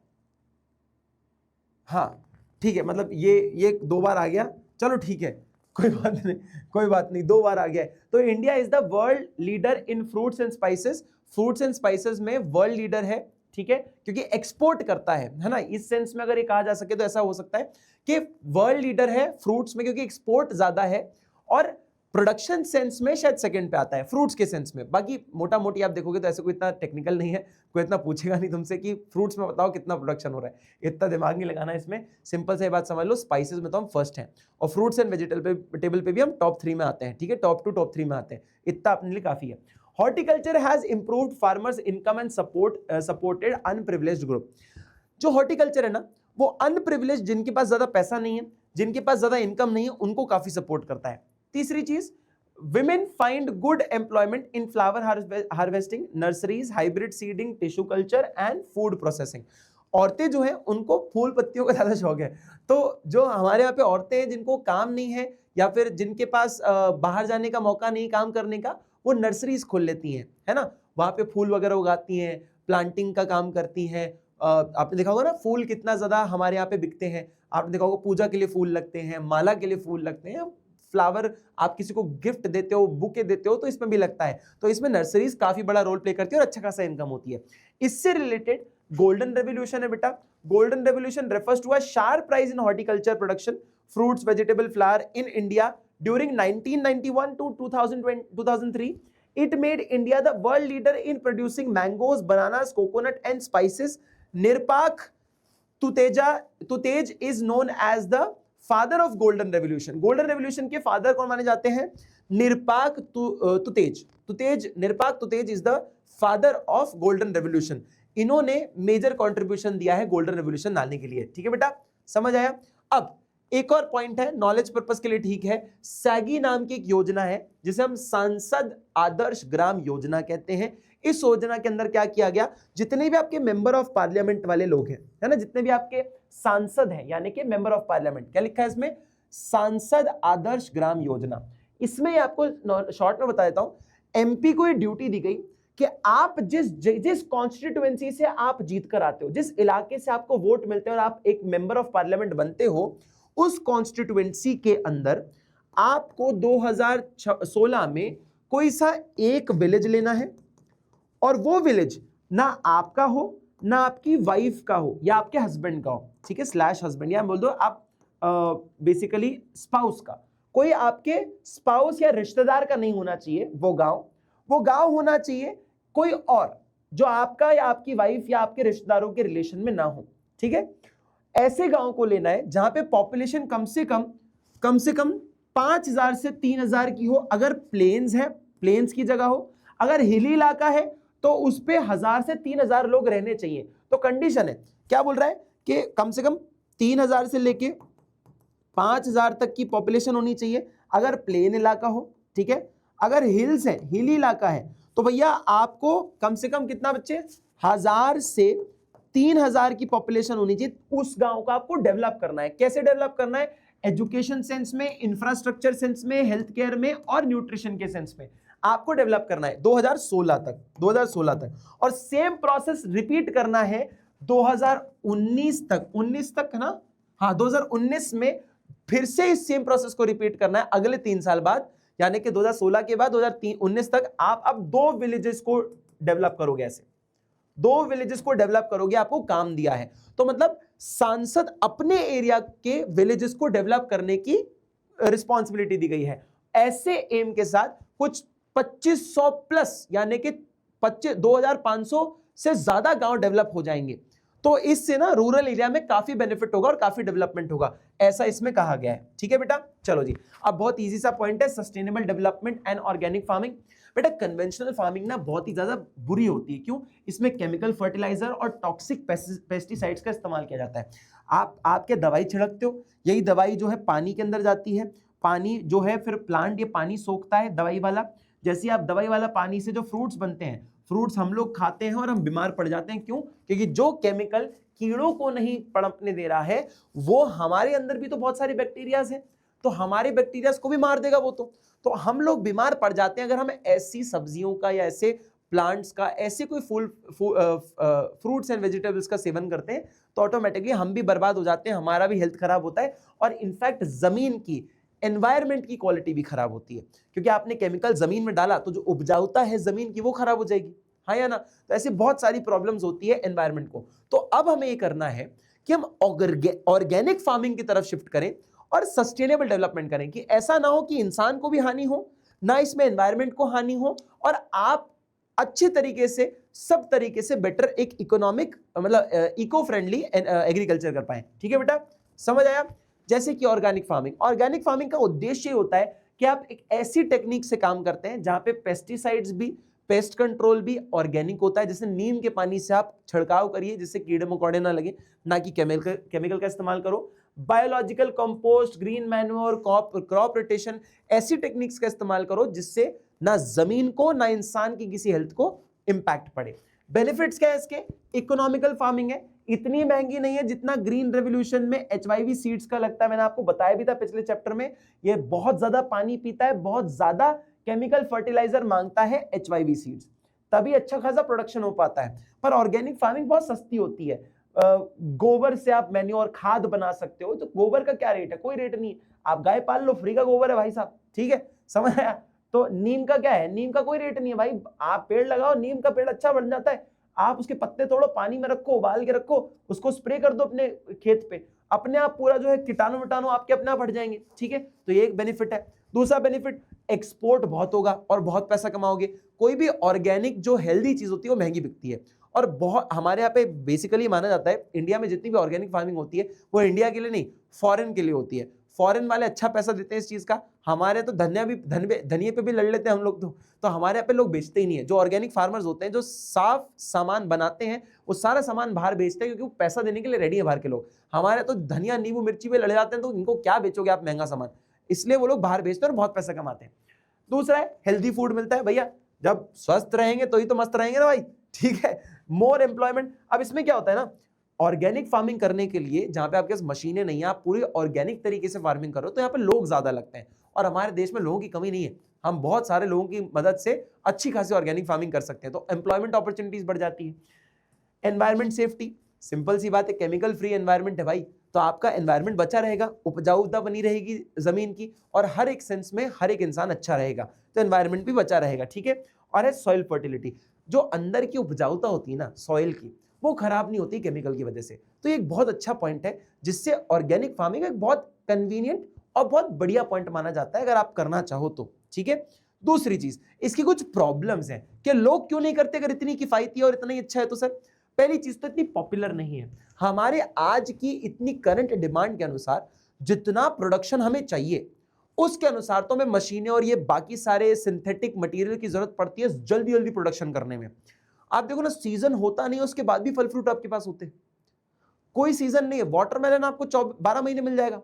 हाँ ठीक है, मतलब ये 2 बार आ गया, चलो ठीक है, कोई बात नहीं, कोई बात नहीं, 2 बार आ गया है। तो India is the world leader in fruits and spices. Fruits and spices में वर्ल्ड लीडर है, ठीक है, क्योंकि एक्सपोर्ट करता है ना। इस सेंस में अगर ये कहा जा सके तो ऐसा हो सकता है कि वर्ल्ड लीडर है फ्रूट्स में क्योंकि एक्सपोर्ट ज्यादा है, और प्रोडक्शन सेंस में शायद सेकंड पे आता है फ्रूट्स के सेंस में। बाकी मोटा मोटी आप देखोगे तो ऐसे कोई इतना टेक्निकल नहीं है, कोई इतना पूछेगा नहीं तुमसे कि फ्रूट्स में बताओ कितना प्रोडक्शन हो रहा है, इतना दिमाग नहीं लगाना इसमें। सिंपल से बात समझ लो, स्पाइसेस में तो हम फर्स्ट हैं और फ्रूट्स एंड वेजिटेबल पे भी हम टॉप 3 में आते हैं, ठीक है, टॉप 2 टॉप 3 में आते हैं, इतना अपने लिए काफी है। Horticulture has improved farmers income and supported unprivileged group. जो हॉर्टिकल्चर है ना, वो अनप्रिविलेज्ड, जिनके पास ज्यादा पैसा नहीं है, जिनके पास ज्यादा इनकम नहीं है, उनको काफी सपोर्ट करता है। तीसरी चीज, women find good employment in flower harvesting, nurseries, hybrid seeding, tissue culture and food processing। औरतें जो हैं उनको फूल पत्तियों का ज्यादा शौक है। तो जो हमारे यहाँ पे औरतें हैं जिनको काम नहीं है या फिर जिनके पास बाहर जाने का मौका नहीं काम करने का, वो नर्सरीज खोल लेती हैं, है ना, वहां पे फूल वगैरह उगाती हैं, प्लांटिंग का काम करती हैं। आपने देखा होगा ना फूल कितना ज्यादा हमारे यहाँ पे बिकते हैं, आपने देखा होगा पूजा के लिए फूल लगते हैं, माला के लिए फूल लगते हैं, फ्लावर आप किसी को गिफ्ट देते हो, बुके देते हो, तो इसमें भी लगता है। तो इसमें नर्सरीज काफी बड़ा रोल प्ले करती है और अच्छा खासा इनकम होती है। इससे रिलेटेड गोल्डन रेवोल्यूशन है बेटा। Golden revolution refers to a sharp rise in horticulture production, fruits, vegetable, flower in India during 1991 to 2003। It made India the world leader in producing mangoes, bananas, coconut and spices. Nirpak Tutej is known as the father of golden revolution. golden revolution के father कौन माने जाते हैं? निरपाक Tutej. निरपाक Tutej is the father of golden revolution। इन्होंने major contribution दिया है golden revolution लाने के लिए, ठीक है बेटा, समझ आया। अब एक और पॉइंट है, नॉलेज पर्पस के लिए ठीक है, सैगी नाम की एक योजना है जिसे हम सांसद आदर्श ग्राम योजना कहते हैं। इस योजना के अंदर क्या किया गया, जितने भी आपके मेंबर ऑफ पार्लियामेंट वाले लोग हैं, है ना, जितने भी आपके सांसद हैं, यानी कि मेंबर ऑफ पार्लियामेंट, क्या लिखा है इसमें? सांसद आदर्श ग्राम योजना। इसमें आपको शॉर्ट में बता देता हूं, एमपी को ये ड्यूटी दी गई कि आप जिस कॉन्स्टिट्यूएंसी से आप जीत कर आते हो, जिस इलाके से आपको वोट मिलते हैं और आप एक मेंबर ऑफ पार्लियामेंट बनते हो, उस कॉन्स्टिट्यूएंसी के अंदर आपको 2016 में कोई सा एक विलेज लेना है, और वो विलेज ना आपका हो, ना आपकी वाइफ का हो, या आपके हस्बैंड का हो, ठीक है, स्लैश हस्बैंड, या बोल दो आप बेसिकली स्पाउस का, कोई आपके स्पाउस या रिश्तेदार का नहीं होना चाहिए वो गांव होना चाहिए कोई और जो आपका या आपकी वाइफ या आपके रिश्तेदारों के रिलेशन में ना हो, ठीक है। ऐसे गांव को लेना है जहां पे पॉपुलेशन कम से कम 5,000 से 3,000 की हो, अगर प्लेन्स है प्लेन्स की जगह हो, अगर हिली इलाका है तो उस पे 1,000 से 3,000 लोग रहने चाहिए। तो कंडीशन है, क्या बोल रहा है कि कम से कम 3,000 से लेके 5,000 तक की पॉपुलेशन होनी चाहिए अगर प्लेन इलाका हो, ठीक है। अगर हिल्स है, हिली इलाका है, तो भैया आपको कम से कम कितना बच्चे, 1,000 से 3,000 की पॉपुलेशन होनी चाहिए। उस गांव का आपको डेवलप करना है। कैसे डेवलप करना है? एजुकेशन सेंस में, इंफ्रास्ट्रक्चर सेंस में, हेल्थ केयर में और न्यूट्रिशन के सेंस में आपको डेवलप करना है 2016 तक। और सेम प्रोसेस रिपीट करना है 2019 तक, 19 तक है ना, हाँ 2019 में फिर से इस सेम प्रोसेस को रिपीट करना है अगले 3 साल बाद, यानी कि 2016 के बाद 2019 तक आप अब 2 विलेजेस को डेवलप करोगे। ऐसे 2 विलेजेस को डेवलप करोगे, आपको काम दिया है। तो मतलब सांसद अपने एरिया के विलेजेस को डेवलप करने की रिस्पॉन्सिबिलिटी दी गई है। ऐसे एम के साथ कुछ 2500 प्लस, यानी कि 2,500 से ज्यादा गांव डेवलप हो जाएंगे। तो इससे ना रूरल एरिया में काफी बेनिफिट होगा और काफी डेवलपमेंट होगा, ऐसा इसमें कहा गया है। ठीक है बेटा, चलो जी। अब बहुत इजी सा पॉइंट है, sustainable development and organic farming. बेटा कन्वेंशनल फार्मिंग ना बहुत ही ज्यादा बुरी होती है। क्यों? इसमें केमिकल फर्टिलाइजर और टॉक्सिक पेस्टिसाइड्स का इस्तेमाल किया जाता है। आपके दवाई छिड़कते हो, यही दवाई जो है पानी के अंदर जाती है, पानी जो है फिर प्लांट ये पानी सोखता है दवाई वाला। जैसे आप दवाई वाला पानी से जो फ्रूट्स बनते हैं, फ्रूट्स हम लोग खाते हैं और हम बीमार पड़ जाते हैं। क्यों? क्योंकि जो केमिकल कीड़ों को नहीं पनपने दे रहा है, वो हमारे अंदर भी तो बहुत सारे बैक्टीरियाज हैं, तो हमारे बैक्टीरियाज को भी मार देगा वो। तो हम लोग बीमार पड़ जाते हैं अगर हम ऐसी सब्जियों का या ऐसे प्लांट्स का, ऐसे कोई फ्रूट्स एंड वेजिटेबल्स का सेवन करते हैं, तो ऑटोमेटिकली हम भी बर्बाद हो जाते हैं, हमारा भी हेल्थ खराब होता है, और इनफैक्ट जमीन की, एनवायरमेंट की क्वालिटी भी खराब होती है। क्योंकि आपने केमिकल जमीन में डाला तो जो उपजाऊता है जमीन की वो खराब हो जाएगी, हाँ या ना। तो ऐसी बहुत सारी प्रॉब्लम्स होती है एनवायरमेंट को। तो अब हमें ये करना है कि हम ऑर्गेनिक फार्मिंग की तरफ शिफ्ट करें और सस्टेनेबल डेवलपमेंट करें, कि ऐसा ना हो कि इंसान को भी हानि हो, ना इसमें एनवायरमेंट को हानि हो, और आप अच्छे तरीके से, सब तरीके से बेटर एक इकोनॉमिक, मतलब इको फ्रेंडली एग्रीकल्चर कर पाए। ठीक है बेटा, समझ आया? जैसे कि ऑर्गेनिक फार्मिंग का उद्देश्य होता है कि आप एक ऐसी टेक्निक से काम करते हैं जहां पे पेस्टिसाइड्स भी, पेस्ट कंट्रोल भी ऑर्गेनिक होता है। जैसे नीम के पानी से आप छिड़काव करिए जिससे कीड़े मकोड़े ना लगे, ना कि केमिकल का इस्तेमाल करो। Biological compost, green manure, crop rotation, ऐसी टेक्निक्स का इस्तेमाल करो जिससे ना जमीन को, ना इंसान की किसी हेल्थ को इंपैक्ट पड़े। बेनिफिट्स क्या है इसके? इकोनॉमिकल फार्मिंग है, इतनी महंगी नहीं है जितना ग्रीन रेवोल्यूशन में HYV सीड्स का लगता है। मैंने आपको बताया भी था पिछले चैप्टर में, ये बहुत ज्यादा पानी पीता है, बहुत ज्यादा केमिकल फर्टिलाइजर मांगता है HYV सीड्स, तभी अच्छा खासा प्रोडक्शन हो पाता है। पर ऑर्गेनिक फार्मिंग बहुत सस्ती होती है। गोबर से आप मैन्योर खाद बना सकते हो। तो गोबर का क्या रेट है? कोई रेट नहीं, आप गाय पाल लो, फ्री का गोबर है भाई साहब। ठीक है, समझ आया? तो नीम का क्या है? नीम का कोई रेट नहीं है भाई, आप पेड़ लगाओ, नीम का पेड़ अच्छा बढ़ जाता है। आप उसके पत्ते तोड़ो, पानी में रखो, उबाल के रखो, उसको स्प्रे कर दो अपने खेत पे, अपने आप पूरा जो है कीटाणु विटाणु आपके अपने आप हट जाएंगे। ठीक है, तो ये एक बेनिफिट है। दूसरा बेनिफिट, एक्सपोर्ट बहुत होगा और बहुत पैसा कमाओगे। कोई भी ऑर्गेनिक जो हेल्दी चीज होती है वो महंगी बिकती है, और बहुत हमारे यहाँ पे बेसिकली माना जाता है इंडिया में जितनी भी ऑर्गेनिक फार्मिंग होती है वो इंडिया के लिए नहीं, फॉरेन के लिए होती है। फॉरेन वाले अच्छा पैसा देते हैं इस चीज का, हमारे तो धनिये पे भी लड़ लेते हैं हम लोग। तो हमारे यहाँ पे लोग बेचते ही नहीं है। जो ऑर्गेनिक फार्मर्स होते हैं, जो साफ सामान बनाते हैं, वो सारा सामान बाहर बेचते हैं, क्योंकि वो पैसा देने के लिए रेडी है बाहर के लोग। हमारे तो धनिया, नींबू, मिर्ची पे लड़ जाते हैं, तो इनको क्या बेचोगे आप महंगा सामान, इसलिए वो लोग बाहर बेचते हैं और बहुत पैसा कमाते हैं। दूसरा है हेल्दी फूड मिलता है। भैया जब स्वस्थ रहेंगे तो ही तो मस्त रहेंगे ना भाई। ठीक है, मोर एम्प्लॉयमेंट। अब इसमें क्या होता है ना, ऑर्गेनिक फार्मिंग करने के लिए जहां पे आपके पास मशीनें नहीं है, आप पूरी ऑर्गेनिक तरीके से फार्मिंग करो, तो यहाँ पे लोग ज्यादा लगते हैं, और हमारे देश में लोगों की कमी नहीं है, हम बहुत सारे लोगों की मदद से अच्छी खासी ऑर्गेनिक फार्मिंग कर सकते हैं, तो एम्प्लॉयमेंट अपॉर्चुनिटीज बढ़ जाती है। एनवायरमेंट सेफ्टी, सिंपल सी बात है, केमिकल फ्री एनवायरमेंट है भाई, तो आपका एनवायरमेंट बचा रहेगा, उपजाऊता बनी रहेगी जमीन की, और हर एक सेंस में हर एक इंसान अच्छा रहेगा, तो एनवायरमेंट भी बचा रहेगा, ठीक है। और है सॉइल फर्टिलिटी, जो अंदर की उपजाऊता होती है ना सॉइल की, वो खराब नहीं होती केमिकल की वजह से, तो ये एक बहुत अच्छा पॉइंट है, जिससे ऑर्गेनिक फार्मिंग एक बहुत कन्वीनियंट और बहुत बढ़िया पॉइंट माना जाता है अगर आप करना चाहो तो, ठीक है। दूसरी चीज, इसकी कुछ प्रॉब्लम्स हैं कि लोग क्यों नहीं करते, अगर इतनी किफायती और इतना ही अच्छा है तो सर। पहली चीज तो इतनी पॉपुलर नहीं है, हमारे आज की इतनी करंट डिमांड के अनुसार जितना प्रोडक्शन हमें चाहिए उसके अनुसार तो हमें मशीनें और ये बाकी सारे सिंथेटिक मटेरियल की जरूरत पड़ती है जल्दी जल्दी प्रोडक्शन करने में। आप देखो ना, सीजन होता नहीं उसके बाद भी फल फ्रूट आपके पास होते हैं, कोई सीजन नहीं है, वाटरमेलन आपको 12 महीने मिल जाएगा,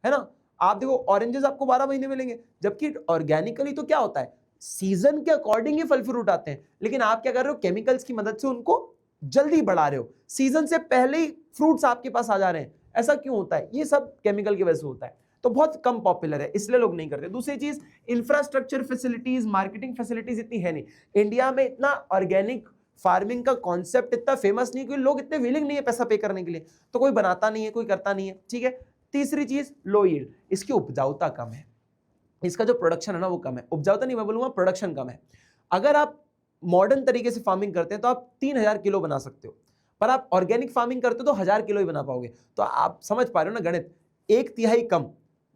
है ना। आप देखो ऑरेंजेस आपको 12 महीने मिलेंगे, जबकि ऑर्गेनिकली तो क्या होता है, सीजन के अकॉर्डिंग ही फल फ्रूट आते हैं, लेकिन आप क्या कर रहे हो, केमिकल्स की मदद से उनको जल्दी बढ़ा रहे हो, सीजन से पहले ही फ्रूट्स आपके पास आ जा रहे हैं। ऐसा क्यों होता है, ये सब केमिकल की वजह से होता है, तो बहुत कम पॉपुलर है, इसलिए लोग नहीं करते। दूसरी चीज, इंफ्रास्ट्रक्चर फैसिलिटीज, मार्केटिंग फैसिलिटीज इतनी है नहीं इंडिया में, इतना ऑर्गेनिक फार्मिंग का कॉन्सेप्ट इतना फेमस नहीं, क्योंकि लोग इतने विलिंग नहीं है पैसा पे करने के लिए, तो कोई बनाता नहीं है, कोई करता नहीं है, ठीक है। तीसरी चीज, लो यील्ड, इसकी उपजाऊता कम है, इसका जो प्रोडक्शन है ना वो कम है, उपजाऊता नहीं मैं बोलूंगा, प्रोडक्शन कम है। अगर आप मॉडर्न तरीके से फार्मिंग करते हैं तो आप 3000 किलो बना सकते हो, पर आप ऑर्गेनिक फार्मिंग करते हो तो 1000 किलो ही बना पाओगे। तो आप समझ पा रहे हो ना गणित, 1/3 कम,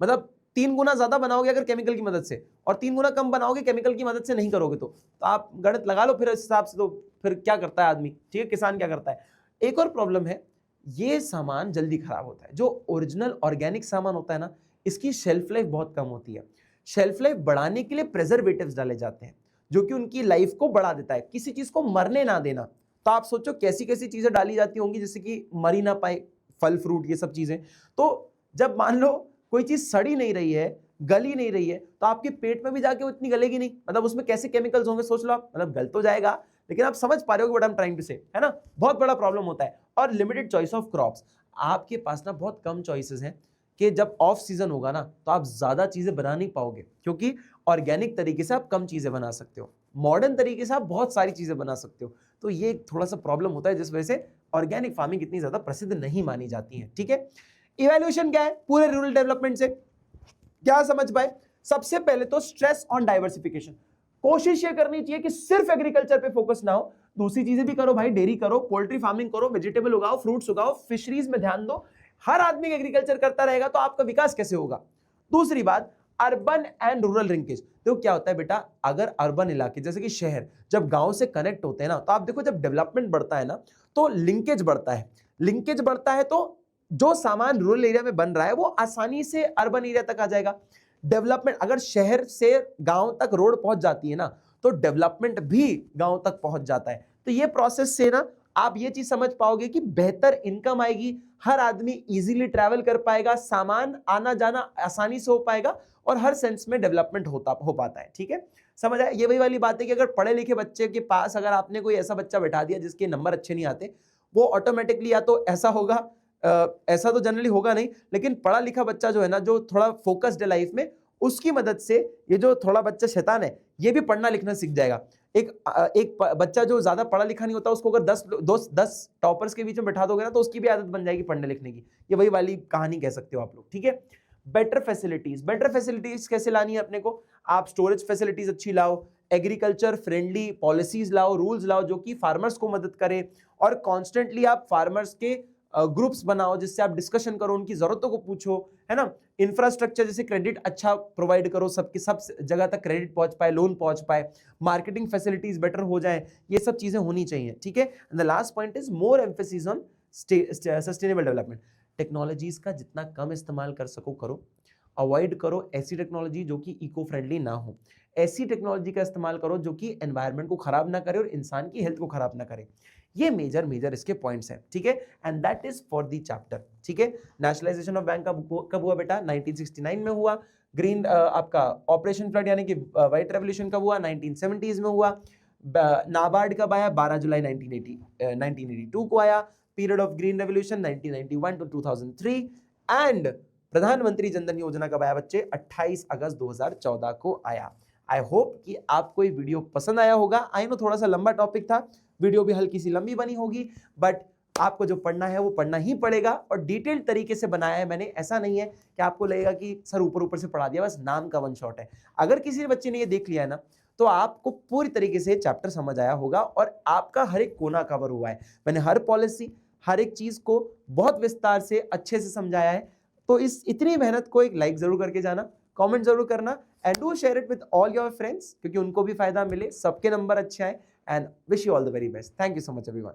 मतलब 3 गुना ज्यादा बनाओगे अगर केमिकल की मदद से, और 3 गुना कम बनाओगे केमिकल की मदद से नहीं करोगे तो आप गणित लगा लो फिर इस हिसाब से, तो फिर क्या करता है आदमी, ठीक है, किसान क्या करता है। एक और प्रॉब्लम है, ये सामान जल्दी खराब होता है, जो ओरिजिनल ऑर्गेनिक सामान होता है ना, इसकी शेल्फ लाइफ बहुत कम होती है। शेल्फ लाइफ बढ़ाने के लिए प्रेजर्वेटिव्स डाले जाते हैं, जो कि उनकी लाइफ को बढ़ा देता है, किसी चीज को मरने ना देना। तो आप सोचो कैसी कैसी चीजें डाली जाती होंगी जिससे कि मरी ना पाए, फल फ्रूट ये सब चीजें। तो जब मान लो कोई चीज सड़ी नहीं रही है, गली नहीं रही है, तो आपके पेट में भी जाके वो इतनी गलेगी नहीं, मतलब उसमें कैसे केमिकल्स होंगे सोच लो आप, मतलब गल तो जाएगा, लेकिन आप समझ पा रहे हो what I am trying to say, है ना। बहुत बड़ा प्रॉब्लम होता है। और लिमिटेड चॉइस ऑफ क्रॉप्स, आपके पास ना बहुत कम चॉइसेस हैं कि जब ऑफ सीजन होगा ना तो आप ज्यादा चीजें बना नहीं पाओगे, क्योंकि ऑर्गेनिक तरीके से आप कम चीजें बना सकते हो, मॉडर्न तरीके से आप बहुत सारी चीजें बना सकते हो। तो ये थोड़ा सा प्रॉब्लम होता है, जिस वजह से ऑर्गेनिक फार्मिंग इतनी ज्यादा प्रसिद्ध नहीं मानी जाती है, ठीक है। इवैल्यूएशन क्या है पूरे रूरल डेवलपमेंट से, क्या समझ पाए। सबसे पहले तो स्ट्रेस ऑन डाइवर्सिफिकेशन, कोशिश ये करनी चाहिए कि सिर्फ एग्रीकल्चर पे फोकस ना हो, दूसरी चीजें भी करो भाई, डेयरी करो, पोल्ट्री फार्मिंग करो, वेजिटेबल उगाओ, फ्रूट्स उगाओ, फिशरीज में ध्यान दो। हर आदमी एग्रीकल्चर करता रहेगा तो आपका विकास कैसे होगा। दूसरी बात, अर्बन एंड रूरल लिंकेज। देखो क्या होता है बेटा, अगर अर्बन इलाके जैसे कि शहर जब गांव से कनेक्ट होते हैं ना, तो आप देखो जब डेवलपमेंट बढ़ता है ना तो लिंकेज बढ़ता है, लिंकेज बढ़ता है तो जो सामान रूरल एरिया में बन रहा है वो आसानी से अर्बन एरिया तक आ जाएगा। डेवलपमेंट, अगर शहर से गांव तक रोड पहुंच जाती है ना तो डेवलपमेंट भी गांव तक पहुंच जाता है। तो ये प्रोसेस से ना आप ये चीज समझ पाओगे कि बेहतर इनकम आएगी, हर आदमी इजीली ट्रैवल कर पाएगा, सामान आना जाना आसानी से हो पाएगा, और हर सेंस में डेवलपमेंट हो पाता है, ठीक है। समझ आया। ये वही वाली बात है कि अगर पढ़े लिखे बच्चे के पास अगर आपने कोई ऐसा बच्चा बैठा दिया जिसके नंबर अच्छे नहीं आते, वो ऑटोमेटिकली या तो ऐसा होगा, ऐसा तो जनरली होगा नहीं, लेकिन पढ़ा लिखा बच्चा जो है ना, जो थोड़ा फोकस्ड है लाइफ में, उसकी मदद से ये जो थोड़ा बच्चा शैतान है ये भी पढ़ना लिखना सीख जाएगा। एक बच्चा जो ज्यादा पढ़ा लिखा नहीं होता, उसको अगर 10 टॉपर्स के बीच में बैठा दोगे ना तो उसकी भी आदत बन जाएगी पढ़ने लिखने की। ये वही वाली कहानी कह सकते हो आप लोग, ठीक है। बेटर फैसिलिटीज कैसे लानी है अपने को, आप स्टोरेज फैसिलिटीज अच्छी लाओ, एग्रीकल्चर फ्रेंडली पॉलिसीज लाओ, रूल्स लाओ जो कि फार्मर्स को मदद करे, और कॉन्स्टेंटली आप फार्मर्स के ग्रुप्स बनाओ जिससे आप डिस्कशन करो, उनकी जरूरतों को पूछो, है ना। इंफ्रास्ट्रक्चर जैसे क्रेडिट अच्छा प्रोवाइड करो, सबके सब जगह तक क्रेडिट पहुंच पाए, लोन पहुंच पाए, मार्केटिंग फैसिलिटीज बेटर हो जाए, ये सब चीजें होनी चाहिए, ठीक है। And the last point is more emphasis on sustainable development. Technologies का जितना कम इस्तेमाल कर सको करो, अवॉइड करो ऐसी टेक्नोलॉजी जो कि इको फ्रेंडली ना हो, ऐसी टेक्नोलॉजी का इस्तेमाल करो जो कि एनवायरनमेंट को खराब ना करे और इंसान की हेल्थ को खराब ना करे। ये मेजर इसके पॉइंट्स हैं, ठीक है। And that is for the chapter, ठीक है। नेशनलाइजेशन ऑफ बैंक कब हुआ बेटा, 1969 में हुआ। ग्रीन आपका ऑपरेशन फ्लड यानी कि व्हाइट रेवोल्यूशन कब हुआ, 1970s में हुआ। नाबार्ड कब आया, 12 जुलाई 1982 को आया। Period of green revolution 1991 to 2003 and प्रधानमंत्री जनधन योजना कब आया बच्चे? 28 अगस्त 2014 को आया। आई होप कि आपको ये वीडियो पसंद आया होगा। आई नो थोड़ा सा लंबा टॉपिक था, वीडियो भी हल्की सी लंबी बनी होगी, बट आपको जो पढ़ना है वो पढ़ना ही पड़ेगा और डिटेल तरीके से बनाया है मैंने। ऐसा नहीं है कि आपको लगेगा कि सर ऊपर ऊपर से पढ़ा दिया, बस नाम का वन शॉट है। अगर किसी बच्चे ने ये देख लिया है ना, तो आपको पूरी तरीके से चैप्टर समझ आया होगा और आपका हर एक कोना कवर हुआ है। मैंने हर पॉलिसी, हर एक चीज को बहुत विस्तार से अच्छे से समझाया है। तो इस इतनी मेहनत को एक लाइक जरूर करके जाना, कमेंट जरूर करना and do share it with all your friends, क्योंकि उनको भी फायदा मिले, सबके नंबर अच्छे आए। And wish you all the very best. Thank you so much everyone.